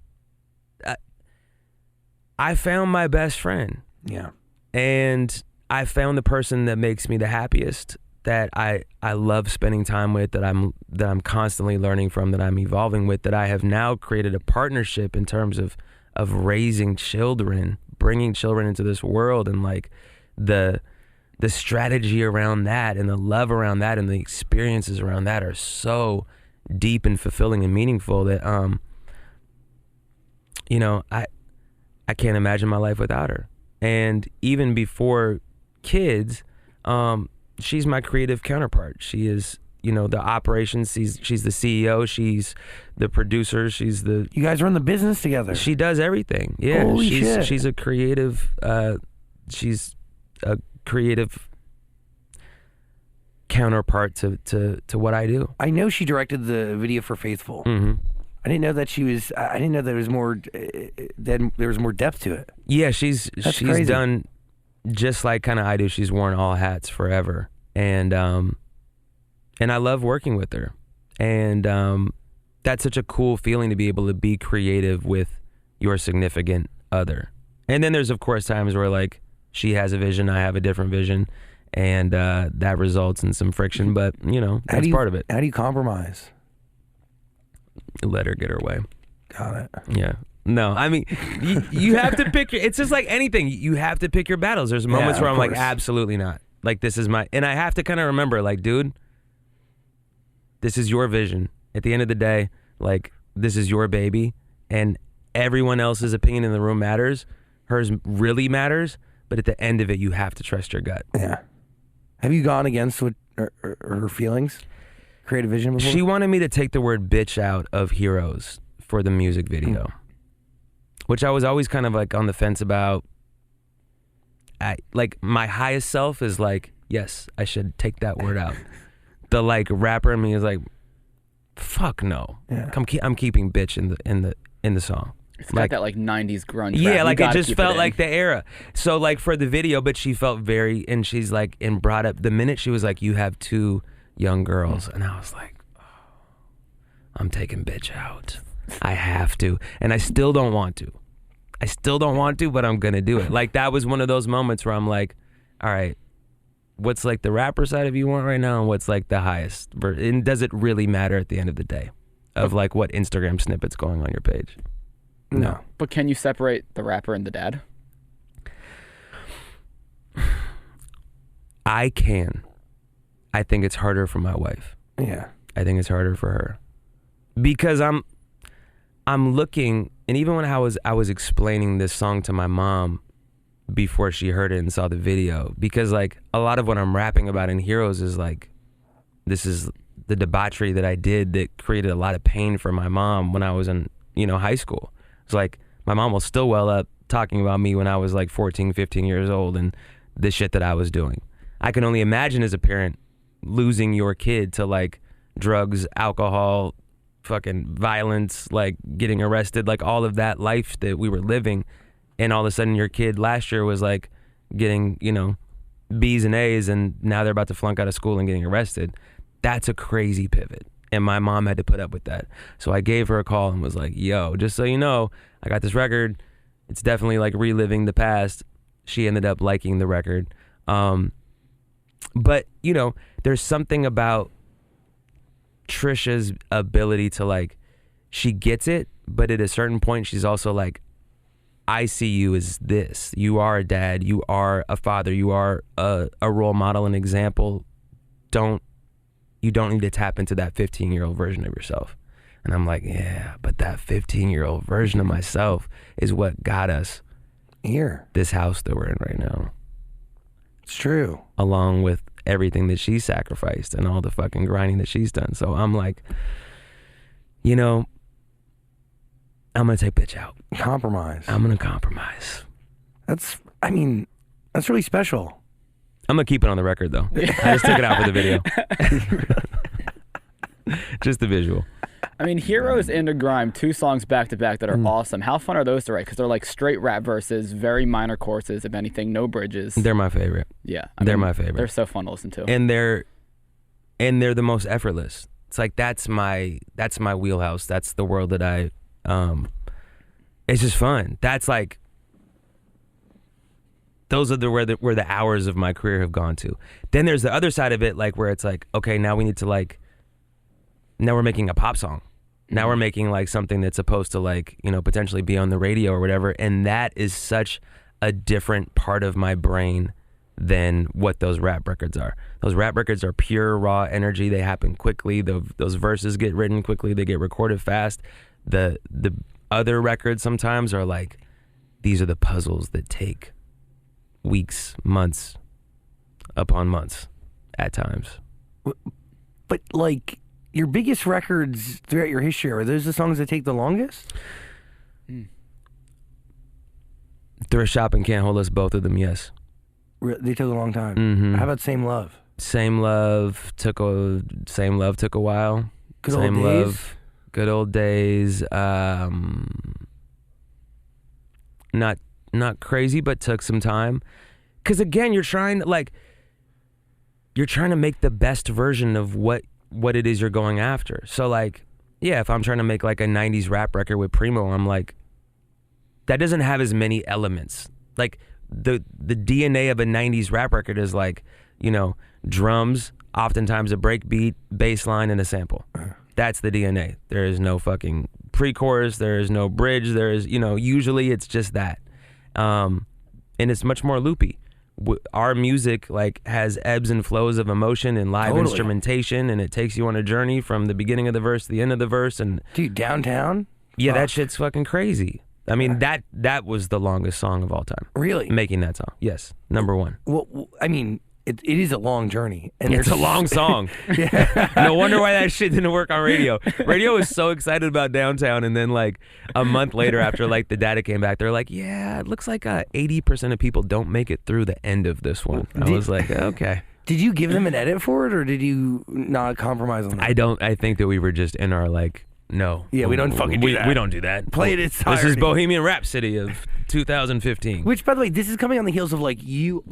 S1: I found my best friend.
S2: Yeah.
S1: And I found the person that makes me the happiest, that I love spending time with, that I'm constantly learning from, that I'm evolving with, that I have now created a partnership in terms of raising children, bringing children into this world, and like the strategy around that and the love around that and the experiences around that are so deep and fulfilling and meaningful that I can't imagine my life without her. And even before kids, she's my creative counterpart. She is, the operations. She's the CEO. She's the producer. She's the.
S2: You guys run the business together.
S1: She does everything. Yeah,
S2: Holy shit.
S1: She's a creative. She's a creative counterpart to what I do.
S2: I know she directed the video for Faithful.
S1: Mm-hmm.
S2: I didn't know that she was. I didn't know there was more. That there was more depth to it.
S1: Yeah, she's
S2: crazy.
S1: done just like kind of I do. She's worn all hats forever, and I love working with her, and that's such a cool feeling to be able to be creative with your significant other. And then there's of course times where like she has a vision, I have a different vision, and that results in some friction. But that's part of it.
S2: How do you compromise?
S1: Let her get her way.
S2: Got it.
S1: Yeah. No, I mean, you have to pick it's just like anything. You have to pick your battles. There's moments where I'm like, absolutely not. Like, this is and I have to kind of remember, like, dude, this is your vision. At the end of the day, like, this is your baby, and everyone else's opinion in the room matters. Hers really matters, but at the end of it, you have to trust your gut.
S2: Yeah. Have you gone against her feelings? Creative vision before?
S1: She wanted me to take the word bitch out of Heroes for the music video, which I was always kind of like on the fence about. Like, my highest self is like, yes, I should take that word out. The like rapper in me is like, fuck no.
S2: Yeah.
S1: I'm keeping bitch in the song.
S3: It's got that like 90s grunge rap.
S1: Yeah, like it just
S3: keep
S1: felt
S3: in.
S1: like the era. So like for the video, but she felt very, and she's like, and brought up the minute she was like, you have two young girls, and I was like, oh, I'm taking bitch out. I have to, and I still don't want to. But I'm gonna do it. Like, that was one of those moments where I'm like, all right, what's like the rapper side of you want right now, and what's like the highest? And does it really matter at the end of the day of like what Instagram snippet's going on your page? No.
S3: But can you separate the rapper and the dad?
S1: I can. I think it's harder for my wife.
S2: Yeah.
S1: I think it's harder for her. Because I'm looking, and even when I was explaining this song to my mom before she heard it and saw the video, because like a lot of what I'm rapping about in Heroes is like, this is the debauchery that I did that created a lot of pain for my mom when I was in, high school. It's like my mom will still well up talking about me when I was like 14, 15 years old and the shit that I was doing. I can only imagine as a parent losing your kid to like drugs, alcohol, fucking violence, like getting arrested, like all of that life that we were living, and all of a sudden your kid last year was like getting, B's and A's, and now they're about to flunk out of school and getting arrested. That's a crazy pivot. And my mom had to put up with that. So I gave her a call and was like, yo, just so you know, I got this record. It's definitely like reliving the past. She ended up liking the record. But, there's something about Trisha's ability to like, she gets it, but at a certain point, she's also like, I see you as this. You are a dad. You are a father. You are a role model, an example. You don't need to tap into that 15-year-old version of yourself. And I'm like, yeah, but that 15-year-old version of myself is what got us
S2: here,
S1: this house that we're in right now.
S2: It's true.
S1: Along with everything that she sacrificed and all the fucking grinding that she's done. So I'm like, I'm going to take bitch out.
S2: Compromise.
S1: I'm going to compromise.
S2: That's really special.
S1: I'm gonna keep it on the record though. I just took it out for the video. Just the visual.
S3: I mean, Heroes and A Grime, 2 songs back to back that are awesome. How fun are those to write? Because they're like straight rap verses, very minor choruses, if anything, no bridges.
S1: They're my favorite.
S3: Yeah,
S1: they're my favorite.
S3: They're so fun to listen to.
S1: And they're the most effortless. It's like that's my wheelhouse. That's the world that I. It's just fun. That's like. Those are where the hours of my career have gone to. Then there's the other side of it, like where it's like, okay, now we need to like. Now we're making a pop song. Now we're making like something that's supposed to like, potentially be on the radio or whatever. And that is such a different part of my brain than what those rap records are. Those rap records are pure raw energy. They happen quickly. Those verses get written quickly. They get recorded fast. The other records sometimes are like, these are the puzzles that take weeks, months upon months at times.
S2: But like, your biggest records throughout your history, are those the songs that take the longest?
S1: Thriftshop and Can't Hold Us, both of them, yes.
S2: They took a long time.
S1: Mm-hmm.
S2: How about Same Love?
S1: Same Love took a while.
S2: Good
S1: Same
S2: Old
S1: Love,
S2: Days?
S1: Good Old Days. Not crazy, but took some time. Because again, you're trying to make the best version of what it is you're going after. So like, yeah, if I'm trying to make like a 90s rap record with Primo, I'm like, that doesn't have as many elements. Like the DNA of a 90s rap record is like, drums, oftentimes a break beat, bass line, and a sample. That's the DNA. There is no fucking pre-chorus, there is no bridge, there is, usually it's just that. And it's much more loopy. Our music like has ebbs and flows of emotion and live instrumentation, and it takes you on a journey from the beginning of the verse to the end of the verse. And
S2: dude, Downtown?
S1: Yeah, that shit's fucking crazy. I mean, that was the longest song of all time.
S2: Really?
S1: Making that song. Yes. Number one.
S2: Well, I mean, it is a long journey. And
S1: it's a long song. No wonder why that shit didn't work on radio. Radio was so excited about Downtown, and then like a month later after like the data came back, they're like, yeah, it looks like 80% of people don't make it through the end of this one. I was like, okay.
S2: Did you give them an edit for it, or did you not compromise on that?
S1: I think that we were just in our like, no.
S2: Yeah, we don't fucking do that.
S1: We don't do that.
S2: Play it entirely.
S1: This is Bohemian Rhapsody of 2015.
S2: Which, by the way, this is coming on the heels of like you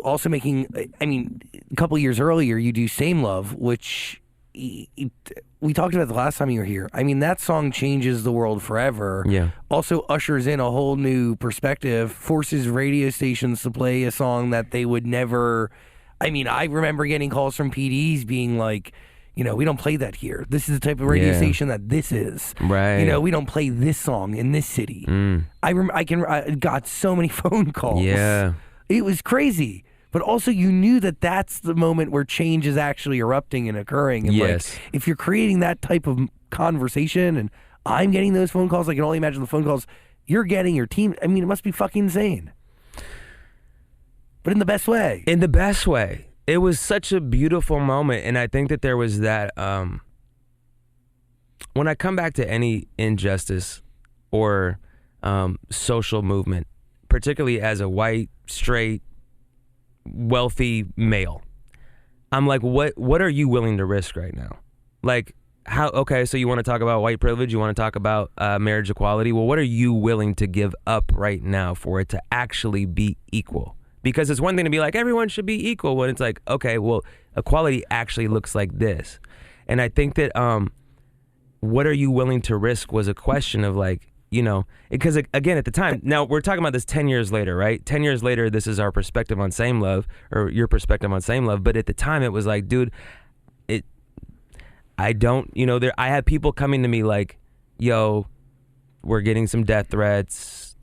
S2: also making, I mean, a couple years earlier, you do Same Love, which we talked about the last time you were here. I mean, that song changes the world forever.
S1: Yeah.
S2: Also ushers in a whole new perspective, forces radio stations to play a song that they would never. I mean, I remember getting calls from PDs being like, we don't play that here. This is the type of radio station that this is.
S1: Right.
S2: We don't play this song in this city. I got so many phone calls.
S1: Yeah.
S2: It was crazy. But also you knew that that's the moment where change is actually erupting and occurring. And
S1: yes.
S2: like, if you're creating that type of conversation and I'm getting those phone calls, I can only imagine the phone calls you're getting, your team. I mean, it must be fucking insane. But in the best way.
S1: In the best way. It was such a beautiful moment, and I think that there was that, when I come back to any injustice or social movement, particularly as a white, straight, wealthy male, I'm like, what are you willing to risk right now? Like, okay, so you want to talk about white privilege, you want to talk about marriage equality, well, what are you willing to give up right now for it to actually be equal? Because it's one thing to be like, everyone should be equal, when it's like, okay, well, equality actually looks like this. And I think that what are you willing to risk was a question of like, because again, at the time, now we're talking about this 10 years later, right? 10 years later, this is our perspective on Same Love, or your perspective on Same Love. But at the time, it was like, dude, I had people coming to me like, yo, we're getting some death threats,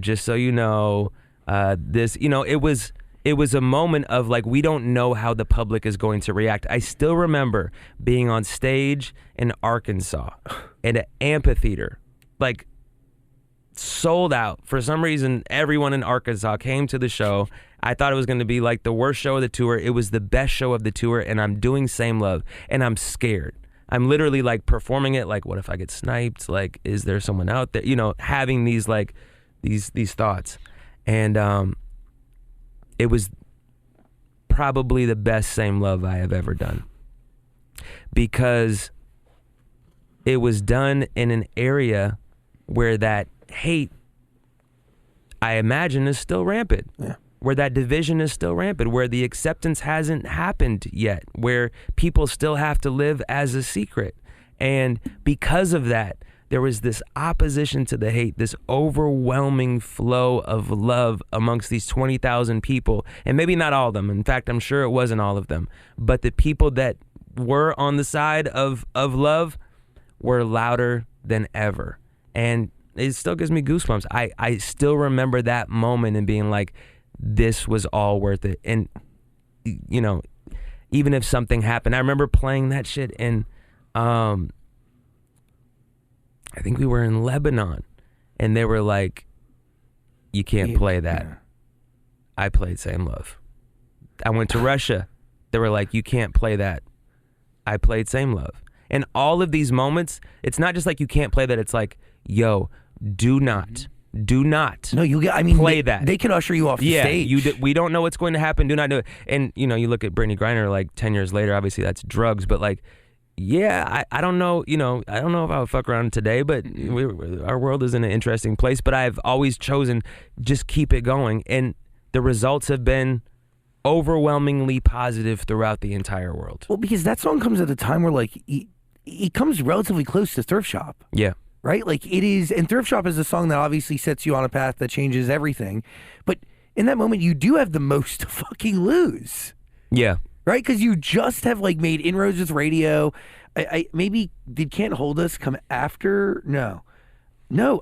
S1: just so you know. It was a moment of like, we don't know how the public is going to react. I still remember being on stage in Arkansas at an amphitheater, like sold out. For some reason, everyone in Arkansas came to the show. I thought it was going to be like the worst show of the tour. It was the best show of the tour, and I'm doing Same Love, and I'm scared. I'm literally like performing it like, what if I get sniped? Like, is there someone out there? Having these like these thoughts. And it was probably the best Same Love I have ever done, because it was done in an area where that hate, I imagine, is still rampant.
S2: Yeah.
S1: Where that division is still rampant, where the acceptance hasn't happened yet, where people still have to live as a secret. And because of that, there was this opposition to the hate, this overwhelming flow of love amongst these 20,000 people. And maybe not all of them. In fact, I'm sure it wasn't all of them. But the people that were on the side of love were louder than ever. And it still gives me goosebumps. I still remember that moment and being like, this was all worth it. And, you know, even if something happened, I remember playing that shit in, I think we were in Lebanon, and they were like, you can't play that.
S2: Yeah.
S1: I played Same Love. I went to Russia. They were like, you can't play that. I played Same Love. And all of these moments, it's not just like you can't play that. It's like, yo, do not
S2: No, you get. I mean,
S1: play that.
S2: They can usher you off the stage.
S1: We don't know what's going to happen. Do not do it. And you know, you look at Brittany Griner like 10 years later. Obviously, that's drugs. But like, yeah, I don't know. You know, I don't know if I would fuck around today. But our world is in an interesting place. But I've always chosen just keep it going, and the results have been overwhelmingly positive throughout the entire world.
S2: Well, because that song comes at a time where like it comes relatively close to Thrift Shop.
S1: Yeah.
S2: Right? Like it is, and Thrift Shop is a song that obviously sets you on a path that changes everything. But in that moment, you do have the most to fucking lose.
S1: Yeah.
S2: Right? Because you just have like made inroads with radio. I maybe did Can't Hold Us come after? No.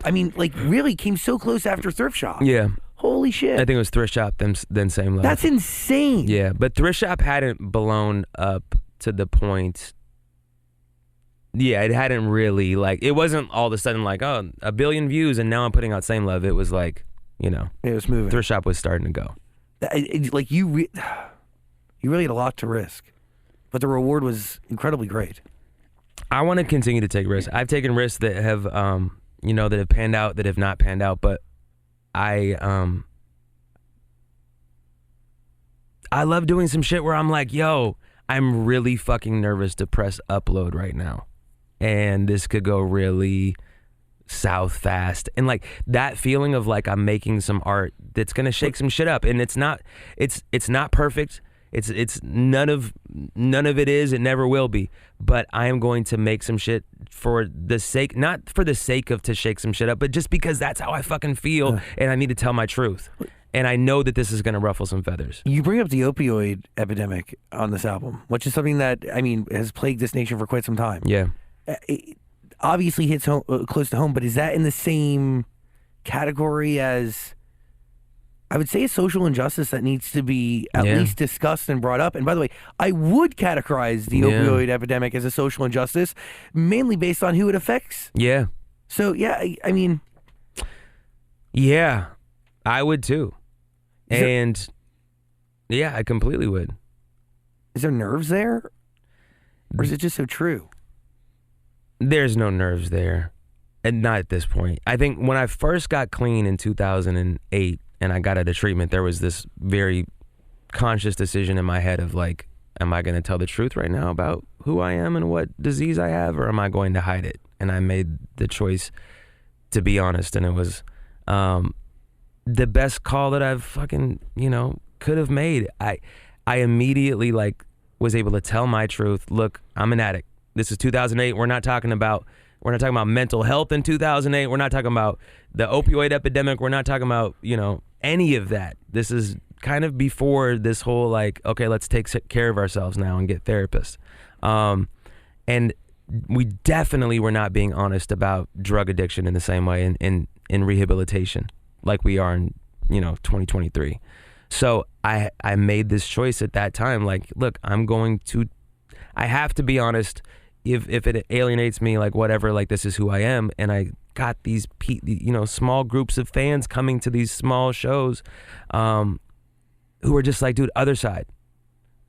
S2: I mean, like really came so close after Thrift Shop.
S1: Yeah.
S2: Holy shit.
S1: I think it was Thrift Shop, then Same Love.
S2: That's insane.
S1: Yeah, but Thrift Shop hadn't blown up to the point. Yeah, it hadn't really, like, it wasn't all of a sudden like, oh, 1 billion views and now I'm putting out Same Love. It was like, you know,
S2: it was moving.
S1: Thrift Shop was starting to go.
S2: Like you really had a lot to risk, but the reward was incredibly great.
S1: I want to continue to take risks. I've taken risks that have, you know, that have panned out, that have not panned out, but I love doing some shit where I'm like, yo, I'm really fucking nervous to press upload right now. And this could go really south fast. And like that feeling of like I'm making some art that's gonna shake some shit up. And it's not perfect. It's none of it is, it never will be. But I am going to make some shit for the sake, not for the sake of to shake some shit up, but just because that's how I fucking feel and I need to tell my truth. And I know that this is going to ruffle some feathers.
S2: You bring up the opioid epidemic on this album, which is something that, I mean, has plagued this nation for quite some time.
S1: Yeah.
S2: It obviously hits home, close to home, but is that in the same category as, I would say, a social injustice that needs to be at least discussed and brought up? And by the way, I would categorize the opioid epidemic as a social injustice, mainly based on who it affects.
S1: Yeah.
S2: So, yeah, I mean...
S1: Yeah, I would too. I completely would.
S2: Is there nerves there? Or is it just so true?
S1: There's no nerves there. And not at this point. I think when I first got clean in 2008 and I got out of treatment, there was this very conscious decision in my head of like, am I going to tell the truth right now about who I am and what disease I have, or am I going to hide it? And I made the choice to be honest, and it was the best call that I've fucking, you know, could have made. I immediately like was able to tell my truth. Look, I'm an addict. This is 2008. We're not talking about mental health in 2008. We're not talking about the opioid epidemic. We're not talking about, you know, any of that. This is kind of before this whole like, okay, let's take care of ourselves now and get therapists. And we definitely were not being honest about drug addiction in the same way in rehabilitation like we are in, you know, 2023. So I made this choice at that time. Like, look, I have to be honest. If it alienates me, like whatever, like this is who I am. And I got these, you know, small groups of fans coming to these small shows who were just like, dude, other side.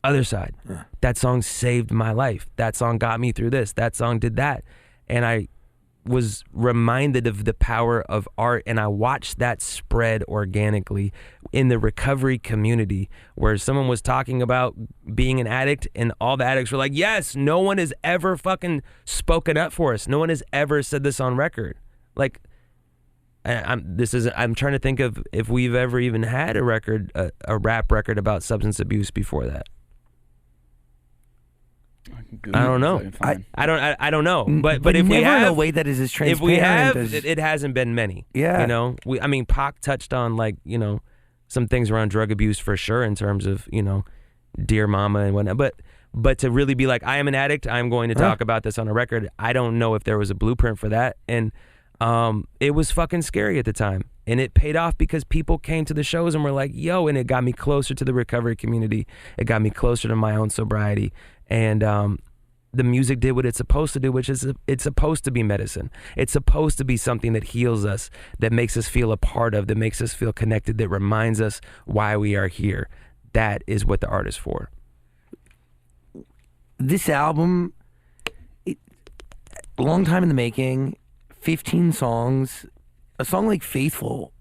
S1: Yeah. That song saved my life. That song got me through this. That song did that. And I was reminded of the power of art, and I watched that spread organically in the recovery community, where someone was talking about being an addict, and all the addicts were like, yes, no one has ever fucking spoken up for us. No one has ever said this on record. Like, I'm trying to think of if we've ever even had a record, a rap record about substance abuse before that. I don't know. I don't know. But if we
S2: never
S1: have
S2: in a way that is as transparent.
S1: If we have,
S2: as,
S1: it hasn't been many.
S2: Yeah.
S1: You know, I mean, Pac touched on, like, you know, some things around drug abuse for sure, in terms of, you know, Dear Mama and whatnot. But to really be like, I am an addict, I'm going to talk about this on a record, I don't know if there was a blueprint for that. And it was fucking scary at the time. And it paid off because people came to the shows and were like, yo, and it got me closer to the recovery community. It got me closer to my own sobriety. And the music did what it's supposed to do, which is it's supposed to be medicine. It's supposed to be something that heals us, that makes us feel a part of, that makes us feel connected, that reminds us why we are here. That is what the art is for.
S2: This album, a long time in the making, 15 songs, a song like Faithful,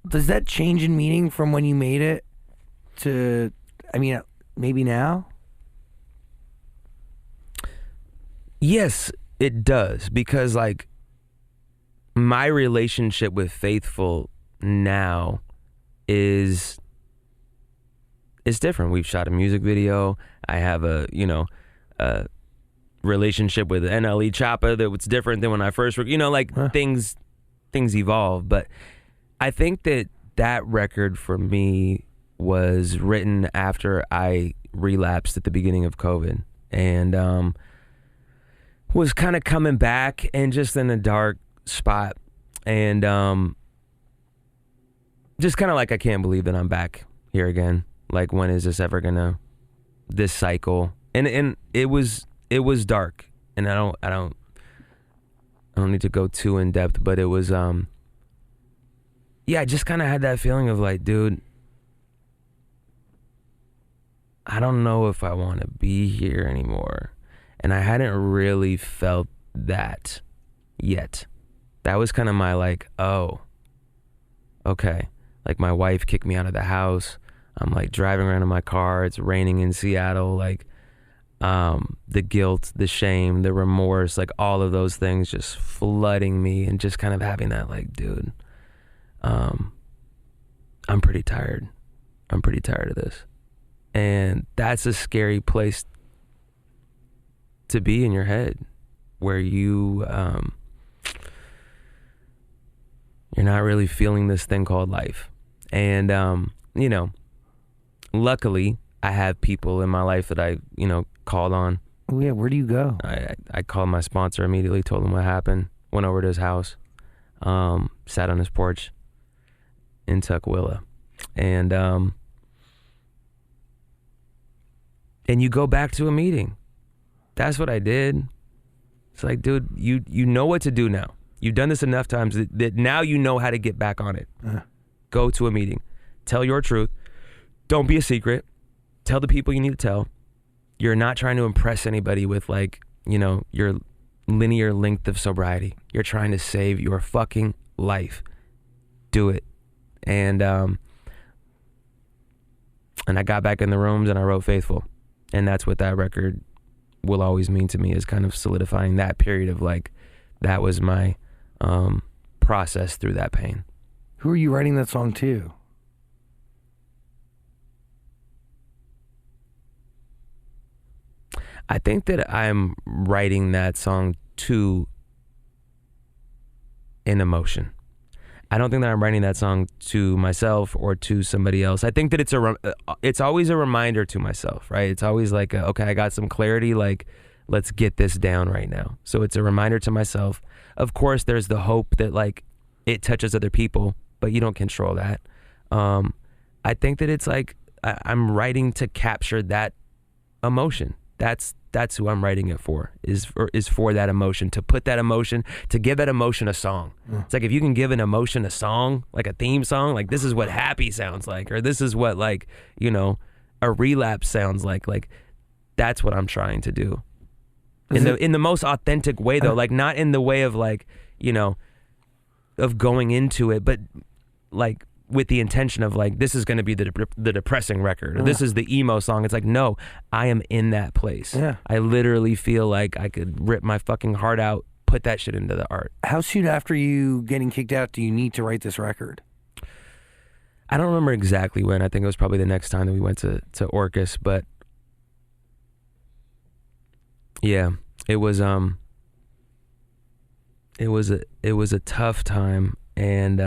S2: does that change in meaning from when you made it to, I mean, maybe now?
S1: Yes, it does, because like my relationship with Faithful now is different. We've shot a music video. I have a relationship with NLE Choppa that was different than when I first, things evolve. But I think that record for me was written after I relapsed at the beginning of COVID, and was kind of coming back and just in a dark spot, and just kind of like, I can't believe that I'm back here again. Like, when is this ever gonna, this cycle? And it was dark, and I don't need to go too in depth, but it was I just kind of had that feeling of like, dude, I don't know if I want to be here anymore. And I hadn't really felt that yet. That was kind of my like, oh, okay. Like, my wife kicked me out of the house. I'm like driving around in my car. It's raining in Seattle. Like, the guilt, the shame, the remorse, like all of those things just flooding me, and just kind of having that like, dude, I'm pretty tired. I'm pretty tired of this. And that's a scary place to be in your head, where you're not really feeling this thing called life. And luckily I have people in my life that I called on.
S2: Oh yeah, where do you go?
S1: I called my sponsor immediately, told him what happened, went over to his house, sat on his porch in Tukwila, and you go back to a meeting. That's what I did. It's like, dude, you know what to do now. You've done this enough times that now you know how to get back on it. Go to a meeting. Tell your truth. Don't be a secret. Tell the people you need to tell. You're not trying to impress anybody with your linear length of sobriety. You're trying to save your fucking life. Do it. And I got back in the rooms and I wrote Faithful. And that's what that record will always mean to me, is kind of solidifying that period of like, that was my process through that pain.
S2: Who are you writing that song to?
S1: I think that I'm writing that song to an emotion. I don't think that I'm writing that song to myself or to somebody else. I think that it's always a reminder to myself, right? It's always like, okay, I got some clarity, like, let's get this down right now. So it's a reminder to myself. Of course, there's the hope that like it touches other people, but you don't control that. I think that it's like, I'm writing to capture that emotion. That's who I'm writing it for, is for that emotion, to put that emotion, to give that emotion a song. It's like, if you can give an emotion a song, like a theme song, like this is what happy sounds like, or this is what like, a relapse sounds like that's what I'm trying to do. in the most authentic way though, like not in the way of like, you know, of going into it, but like with the intention of like, this is going to be the depressing record, or this is the emo song. It's like, no, I am in that place.
S2: Yeah.
S1: I literally feel like I could rip my fucking heart out, put that shit into the art.
S2: How soon after you getting kicked out do you need to write this record?
S1: I don't remember exactly when. I think it was probably the next time that we went to Orcus, but yeah, it was a tough time, and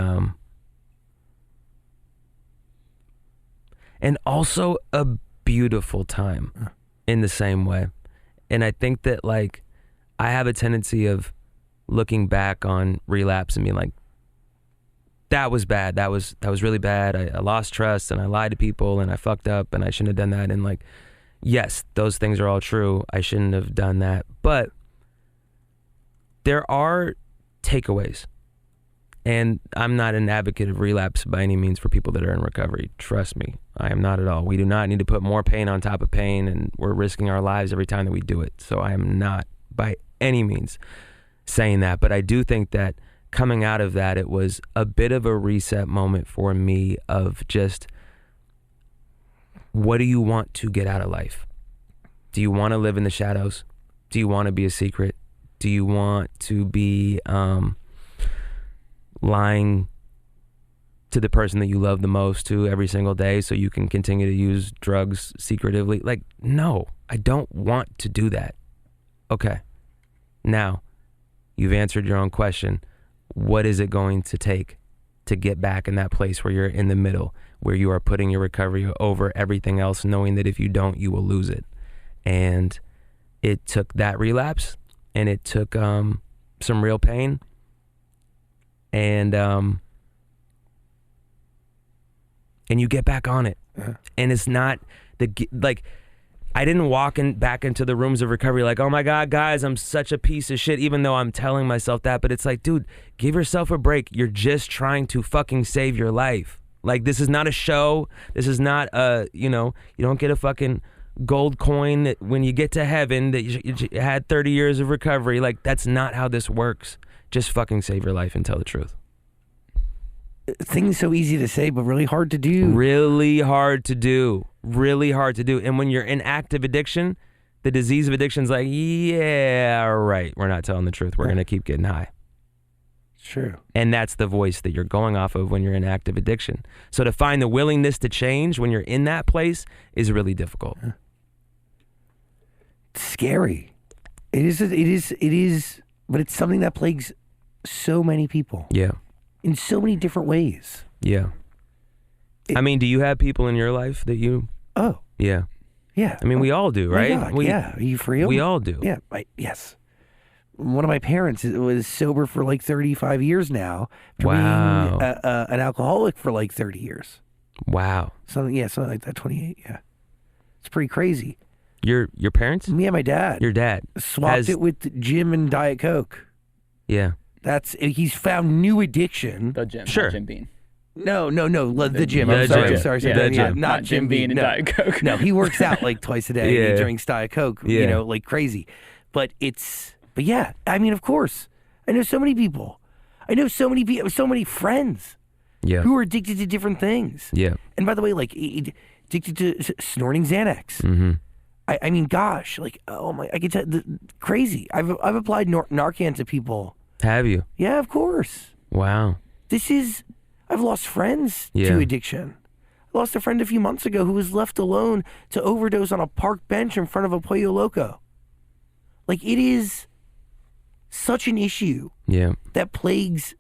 S1: also a beautiful time in the same way. And I think that like I have a tendency of looking back on Relapse and being like, that was bad. That was really bad. I lost trust and I lied to people and I fucked up and I shouldn't have done that. And like, yes, those things are all true. I shouldn't have done that. But there are takeaways. And I'm not an advocate of relapse by any means for people that are in recovery. Trust me, I am not at all. We do not need to put more pain on top of pain, and we're risking our lives every time that we do it. So I am not by any means saying that. But I do think that coming out of that, it was a bit of a reset moment for me of just, what do you want to get out of life? Do you want to live in the shadows? Do you want to be a secret? Do you want to be lying to the person that you love the most to every single day so you can continue to use drugs secretively? Like, no, I don't want to do that. Okay. Now, you've answered your own question. What is it going to take to get back in that place where you're in the middle, where you are putting your recovery over everything else, knowing that if you don't, you will lose it? And it took that relapse, and it took some real pain, and you get back on it. And it's not like, I didn't walk back into the rooms of recovery like, oh my God, guys, I'm such a piece of shit, even though I'm telling myself that. But it's like, dude, give yourself a break. You're just trying to fucking save your life. Like, this is not a show. This is not you don't get a fucking gold coin that when you get to heaven that you had 30 years of recovery. Like, that's not how this works. Just fucking save your life and tell the truth.
S2: Things so easy to say, but really hard to do.
S1: Really hard to do. Really hard to do. And when you're in active addiction, the disease of addiction is like, yeah, right, we're not telling the truth. We're going to keep getting high.
S2: True.
S1: And that's the voice that you're going off of when you're in active addiction. So to find the willingness to change when you're in that place is really difficult.
S2: It's scary. It is, but it's something that plagues so many people.
S1: Yeah.
S2: In so many different ways.
S1: Yeah. I mean, do you have people in your life that you...
S2: Oh.
S1: Yeah.
S2: Yeah.
S1: I mean, we all do, right?
S2: God, yeah. Are you for real?
S1: We all do.
S2: Yeah. Yes. One of my parents was sober for like 35 years now.
S1: Wow.
S2: Being an alcoholic for like 30 years.
S1: Wow.
S2: Something like that, 28, yeah. It's pretty crazy.
S1: Your parents?
S2: Yeah, my dad.
S1: Your dad.
S2: Swapped it with Jim and Diet Coke.
S1: Yeah.
S2: He's found new addiction.
S3: The Jim,
S1: sure.
S3: Not Jim Bean.
S2: No, the Jim.
S1: The
S2: I'm sorry.
S1: Jim.
S2: Sorry.
S1: Yeah,
S2: Yeah,
S1: Jim.
S2: not Jim Bean
S3: and
S2: no.
S3: Diet Coke.
S2: No, he works out like twice a day.
S1: Yeah.
S2: He drinks Diet Coke,
S1: Yeah.
S2: like crazy. But yeah, I mean, of course. I know so many people. I know so many people, so many friends who are addicted to different things.
S1: Yeah.
S2: And by the way, like addicted to snorting Xanax.
S1: Mm-hmm.
S2: I mean, gosh, like, oh my, I can tell, crazy. I've applied Narcan to people.
S1: Have you?
S2: Yeah, of course.
S1: Wow.
S2: I've lost friends
S1: Yeah.
S2: to addiction. I lost a friend a few months ago who was left alone to overdose on a park bench in front of a Pollo Loco. Like, it is such an issue that plagues,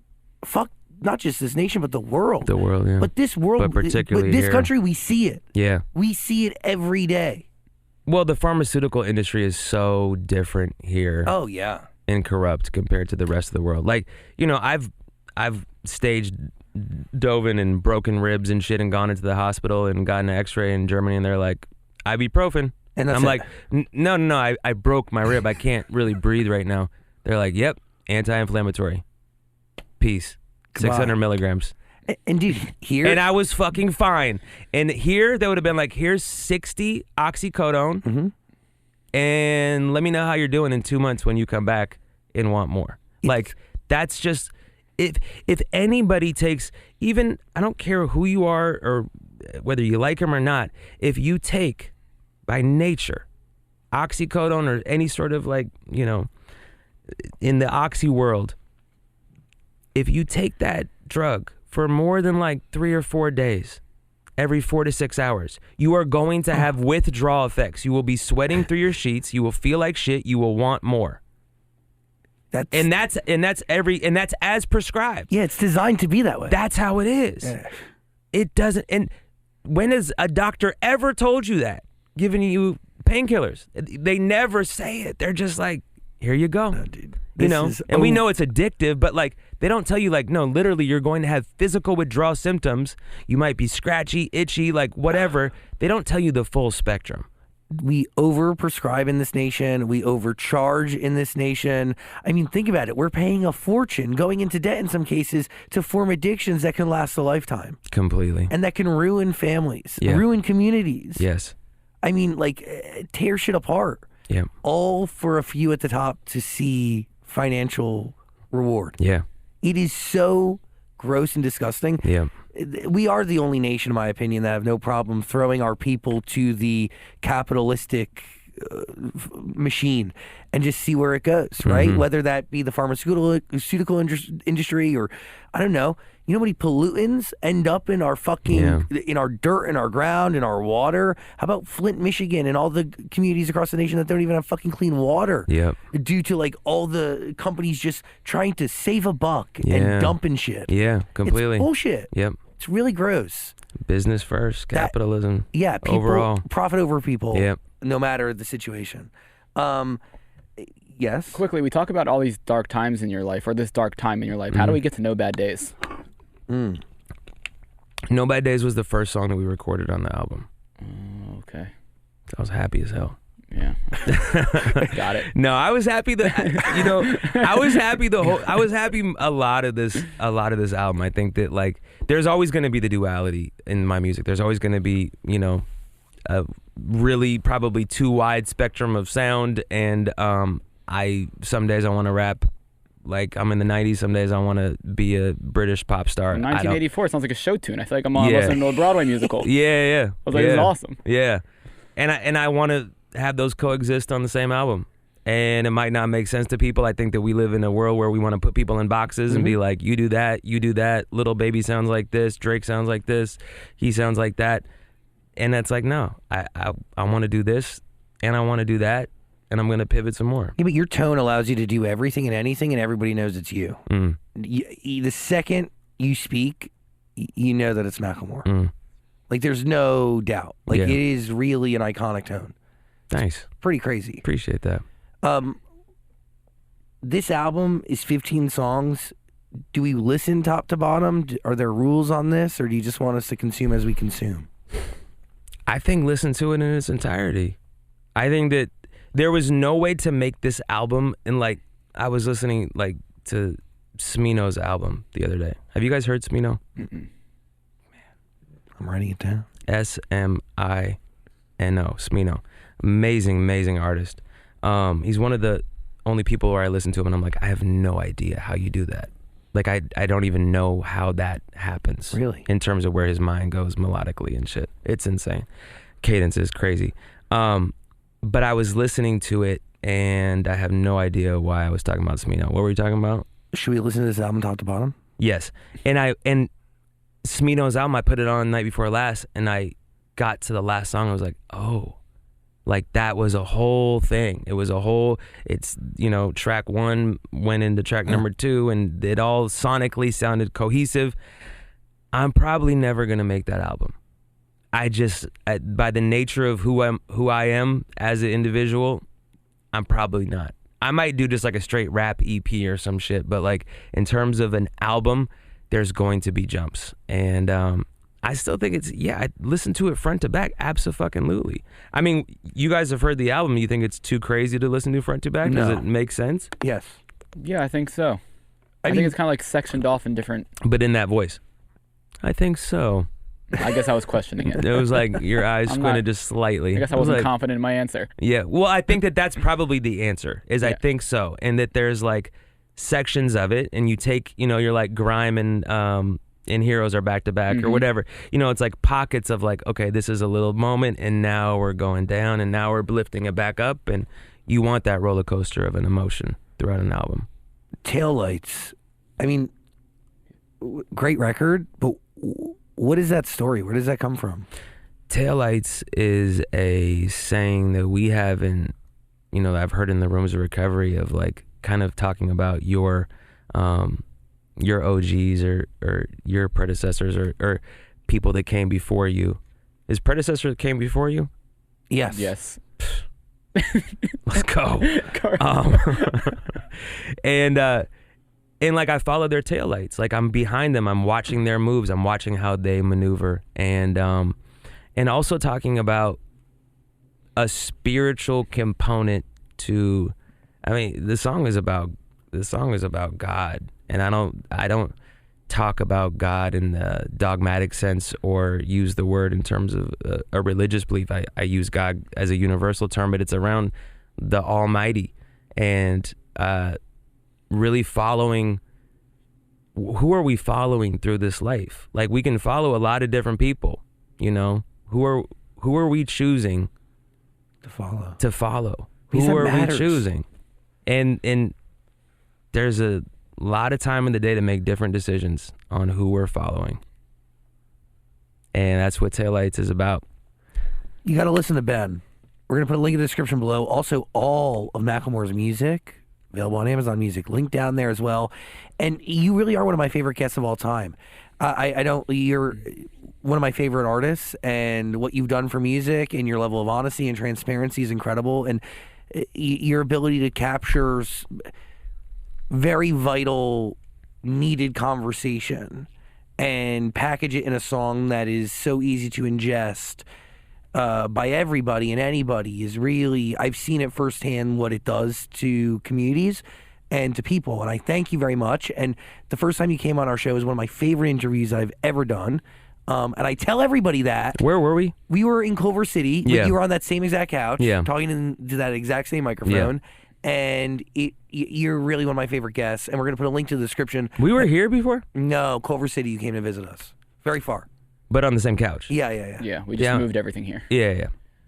S2: not just this nation, but the world.
S1: The world, yeah.
S2: But this world,
S1: But particularly
S2: this
S1: here.
S2: country, we see it.
S1: Yeah.
S2: We see it every day.
S1: Well, the pharmaceutical industry is so different here.
S2: Oh, yeah.
S1: And corrupt compared to the rest of the world. Like, I've staged dove in and broken ribs and shit and gone into the hospital and gotten an x-ray in Germany and they're like, ibuprofen.
S2: And
S1: I'm
S2: it.
S1: like, no, I broke my rib. I can't really breathe right now. They're like, yep, anti-inflammatory. Peace. 600 milligrams.
S2: And dude, here...
S1: And I was fucking fine. And here, they would have been like, here's 60 oxycodone.
S2: Mm-hmm.
S1: and let me know how you're doing in 2 months when you come back and want more. Like, that's just, if anybody takes, even, I don't care who you are or whether you like him or not, if you take, by nature, oxycodone or any sort of like, you know, in the oxy world, if you take that drug for more than like 3 or 4 days, every 4 to 6 hours, you are going to have withdrawal effects. You will be sweating through your sheets. You will feel like shit. You will want more. That's as prescribed.
S2: Yeah, it's designed to be that way.
S1: That's how it is.
S2: Yeah.
S1: It doesn't. And when has a doctor ever told you that? Giving you painkillers? They never say it. They're just like, here you go.
S2: No, dude.
S1: You know, and we know it's addictive, but like they don't tell you like, no, literally you're going to have physical withdrawal symptoms. You might be scratchy, itchy, like whatever. They don't tell you the full spectrum.
S2: We overprescribe in this nation. We overcharge in this nation. I mean, think about it. We're paying a fortune, going into debt in some cases, to form addictions that can last a lifetime.
S1: Completely.
S2: And that can ruin families,
S1: Yeah.
S2: ruin communities.
S1: Yes.
S2: I mean, like, tear shit apart.
S1: Yeah.
S2: All for a few at the top to see financial reward.
S1: Yeah.
S2: It is so gross and disgusting.
S1: Yeah.
S2: We are the only nation, in my opinion, that have no problem throwing our people to the capitalistic machine and just see where it goes, right?
S1: Mm-hmm.
S2: Whether that be the pharmaceutical industry or, I don't know, you know how many pollutants end up in our fucking, in our dirt, in our ground, in our water? How about Flint, Michigan, and all the communities across the nation that don't even have fucking clean water?
S1: Yep.
S2: Due to like all the companies just trying to save a buck and dumping shit.
S1: Yeah, completely.
S2: It's bullshit.
S1: Yep.
S2: It's really gross.
S1: Business first, capitalism.
S2: Yeah, people,
S1: overall.
S2: profit over people.
S1: Yep.
S2: No matter the situation. Yes.
S3: Quickly, we talk about all these dark times in your life, or this dark time in your life. How do we get to No Bad Days?
S1: No Bad Days was the first song that we recorded on the album.
S3: Okay.
S1: I was happy as hell.
S3: Yeah. Got it.
S1: No, I was happy that, you know, I was happy a lot of this album. I think that like there's always going to be the duality in my music. There's always going to be, you know, a really probably too wide spectrum of sound, and some days I want to rap like I'm in the 90s, some days I want to be a British pop star.
S3: 1984 sounds like a show tune. I feel like I'm listening to a Broadway musical.
S1: Yeah.
S3: I was like, this is awesome.
S1: Yeah. And I want to have those coexist on the same album. And it might not make sense to people. I think that we live in a world where we want to put people in boxes and be like, you do that. Little Baby sounds like this. Drake sounds like this. He sounds like that. And that's like, no, I want to do this and I want to do that. And I'm going to pivot some more.
S2: Yeah, but your tone allows you to do everything and anything, and everybody knows it's you. The second you speak, you know that it's Macklemore. Like, there's no doubt. Like, it is really an iconic tone.
S1: Nice.
S2: Pretty crazy.
S1: Appreciate that.
S2: This album is 15 songs. Do we listen top to bottom? Are there rules on this, or do you just want us to consume as we consume?
S1: I think listen to it in its entirety. I think that there was no way to make this album, and like I was listening like to Smino's album the other day. Have you guys heard Smino?
S2: Man, I'm writing it down.
S1: Smino, Smino. Amazing artist. He's one of the only people where I listen to him and I'm like, I have no idea how you do that. Like I don't even know how that happens.
S2: Really?
S1: In terms of where his mind goes melodically and shit. It's insane. Cadence is crazy. But I was listening to it and I have no idea why I was talking about Smino. What were you talking about?
S2: Should we listen to this album top to bottom?
S1: Yes. And Smino's album, I put it on night before last and I got to the last song. I was like, oh, like that was a whole thing. It's, you know, track 1 went into track number 2 and it all sonically sounded cohesive. I'm probably never going to make that album. By the nature of who I am as an individual, I'm probably not. I might do just like a straight rap EP or some shit, but like in terms of an album, there's going to be jumps. And I still think I listen to it front to back, abso-fucking-lutely. I mean, you guys have heard the album. You think it's too crazy to listen to front to back?
S2: No.
S1: Does it make sense?
S2: Yes.
S3: Yeah, I think so. I think it's kind of like sectioned off in different...
S1: But in that voice. I think so.
S3: I guess I was questioning it.
S1: It was like your eyes
S3: I'm
S1: squinted
S3: not-
S1: just slightly.
S3: I guess I
S1: It was
S3: wasn't
S1: like,
S3: confident in my answer.
S1: Yeah, well, I think that that's probably the answer. I
S3: Yeah.
S1: think so, and that there's like sections of it, and you take, you're like Grime and Heroes are back to back or whatever. It's like pockets of like, okay, this is a little moment, and now we're going down, and now we're lifting it back up, and you want that roller coaster of an emotion throughout an album.
S2: Taillights. I mean, great record, but what is that story? Where does that come from?
S1: Taillights is a saying that we have in, I've heard in the rooms of recovery of like kind of talking about your OGs or your predecessors or people that came before you. Is predecessor that came before you?
S2: Yes.
S3: Yes.
S1: Let's go. And like I follow their taillights. Like I'm behind them. I'm watching their moves. I'm watching how they maneuver. And also talking about a spiritual component to, I mean, the song is about God. And I don't talk about God in the dogmatic sense or use the word in terms of a religious belief. I use God as a universal term, but it's around the Almighty and really following. Who are we following through this life? Like we can follow a lot of different people, Who are we choosing
S2: To follow.
S1: Who
S2: Because that
S1: are
S2: matters.
S1: we choosing? And there's a lot of time in the day to make different decisions on who we're following. And that's what Taillights is about.
S2: You got to listen to Ben. We're going to put a link in the description below. Also, all of Macklemore's music available on Amazon Music. Link down there as well. And you really are one of my favorite guests of all time. You're one of my favorite artists, and what you've done for music and your level of honesty and transparency is incredible. And your ability to capture very vital, needed conversation and package it in a song that is so easy to ingest by everybody and anybody is really, I've seen it firsthand what it does to communities and to people. And I thank you very much. And the first time you came on our show is one of my favorite interviews I've ever done. And I tell everybody that.
S1: Where were we?
S2: We were in Culver City.
S1: Yeah.
S2: You were on that same exact couch,
S1: Yeah.
S2: talking into that exact same microphone. And you're really one of my favorite guests. And we're going to put a link to the description.
S1: We were here before,
S2: No, Culver City, you came to visit us. Very far.
S1: but on the same couch.
S2: Yeah.
S3: Yeah, we just
S1: Yeah.
S3: moved everything here.
S1: Yeah.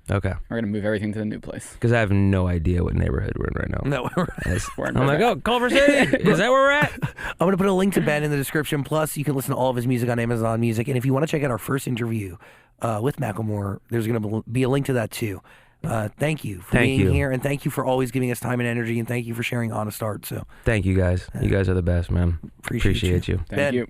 S1: Okay.
S3: We're gonna move everything to the new place.
S1: Because I have no idea what neighborhood we're in right now.
S2: No,
S3: We're in
S1: I'm like,
S3: Rehab.
S1: oh, Culver City. Is that where we're at?
S2: I'm going to put a link to Ben in the description. Plus, you can listen to all of his music on Amazon Music. And if you want to check out our first interview with Macklemore, there's going to be a link to that too. Thank you for
S1: Thank
S2: being
S1: you.
S2: here, and thank you for always giving us time and energy, and thank you for sharing Honest Art. So
S1: Thank you guys. You guys are the best, man.
S2: Appreciate
S1: you.
S3: Thank you.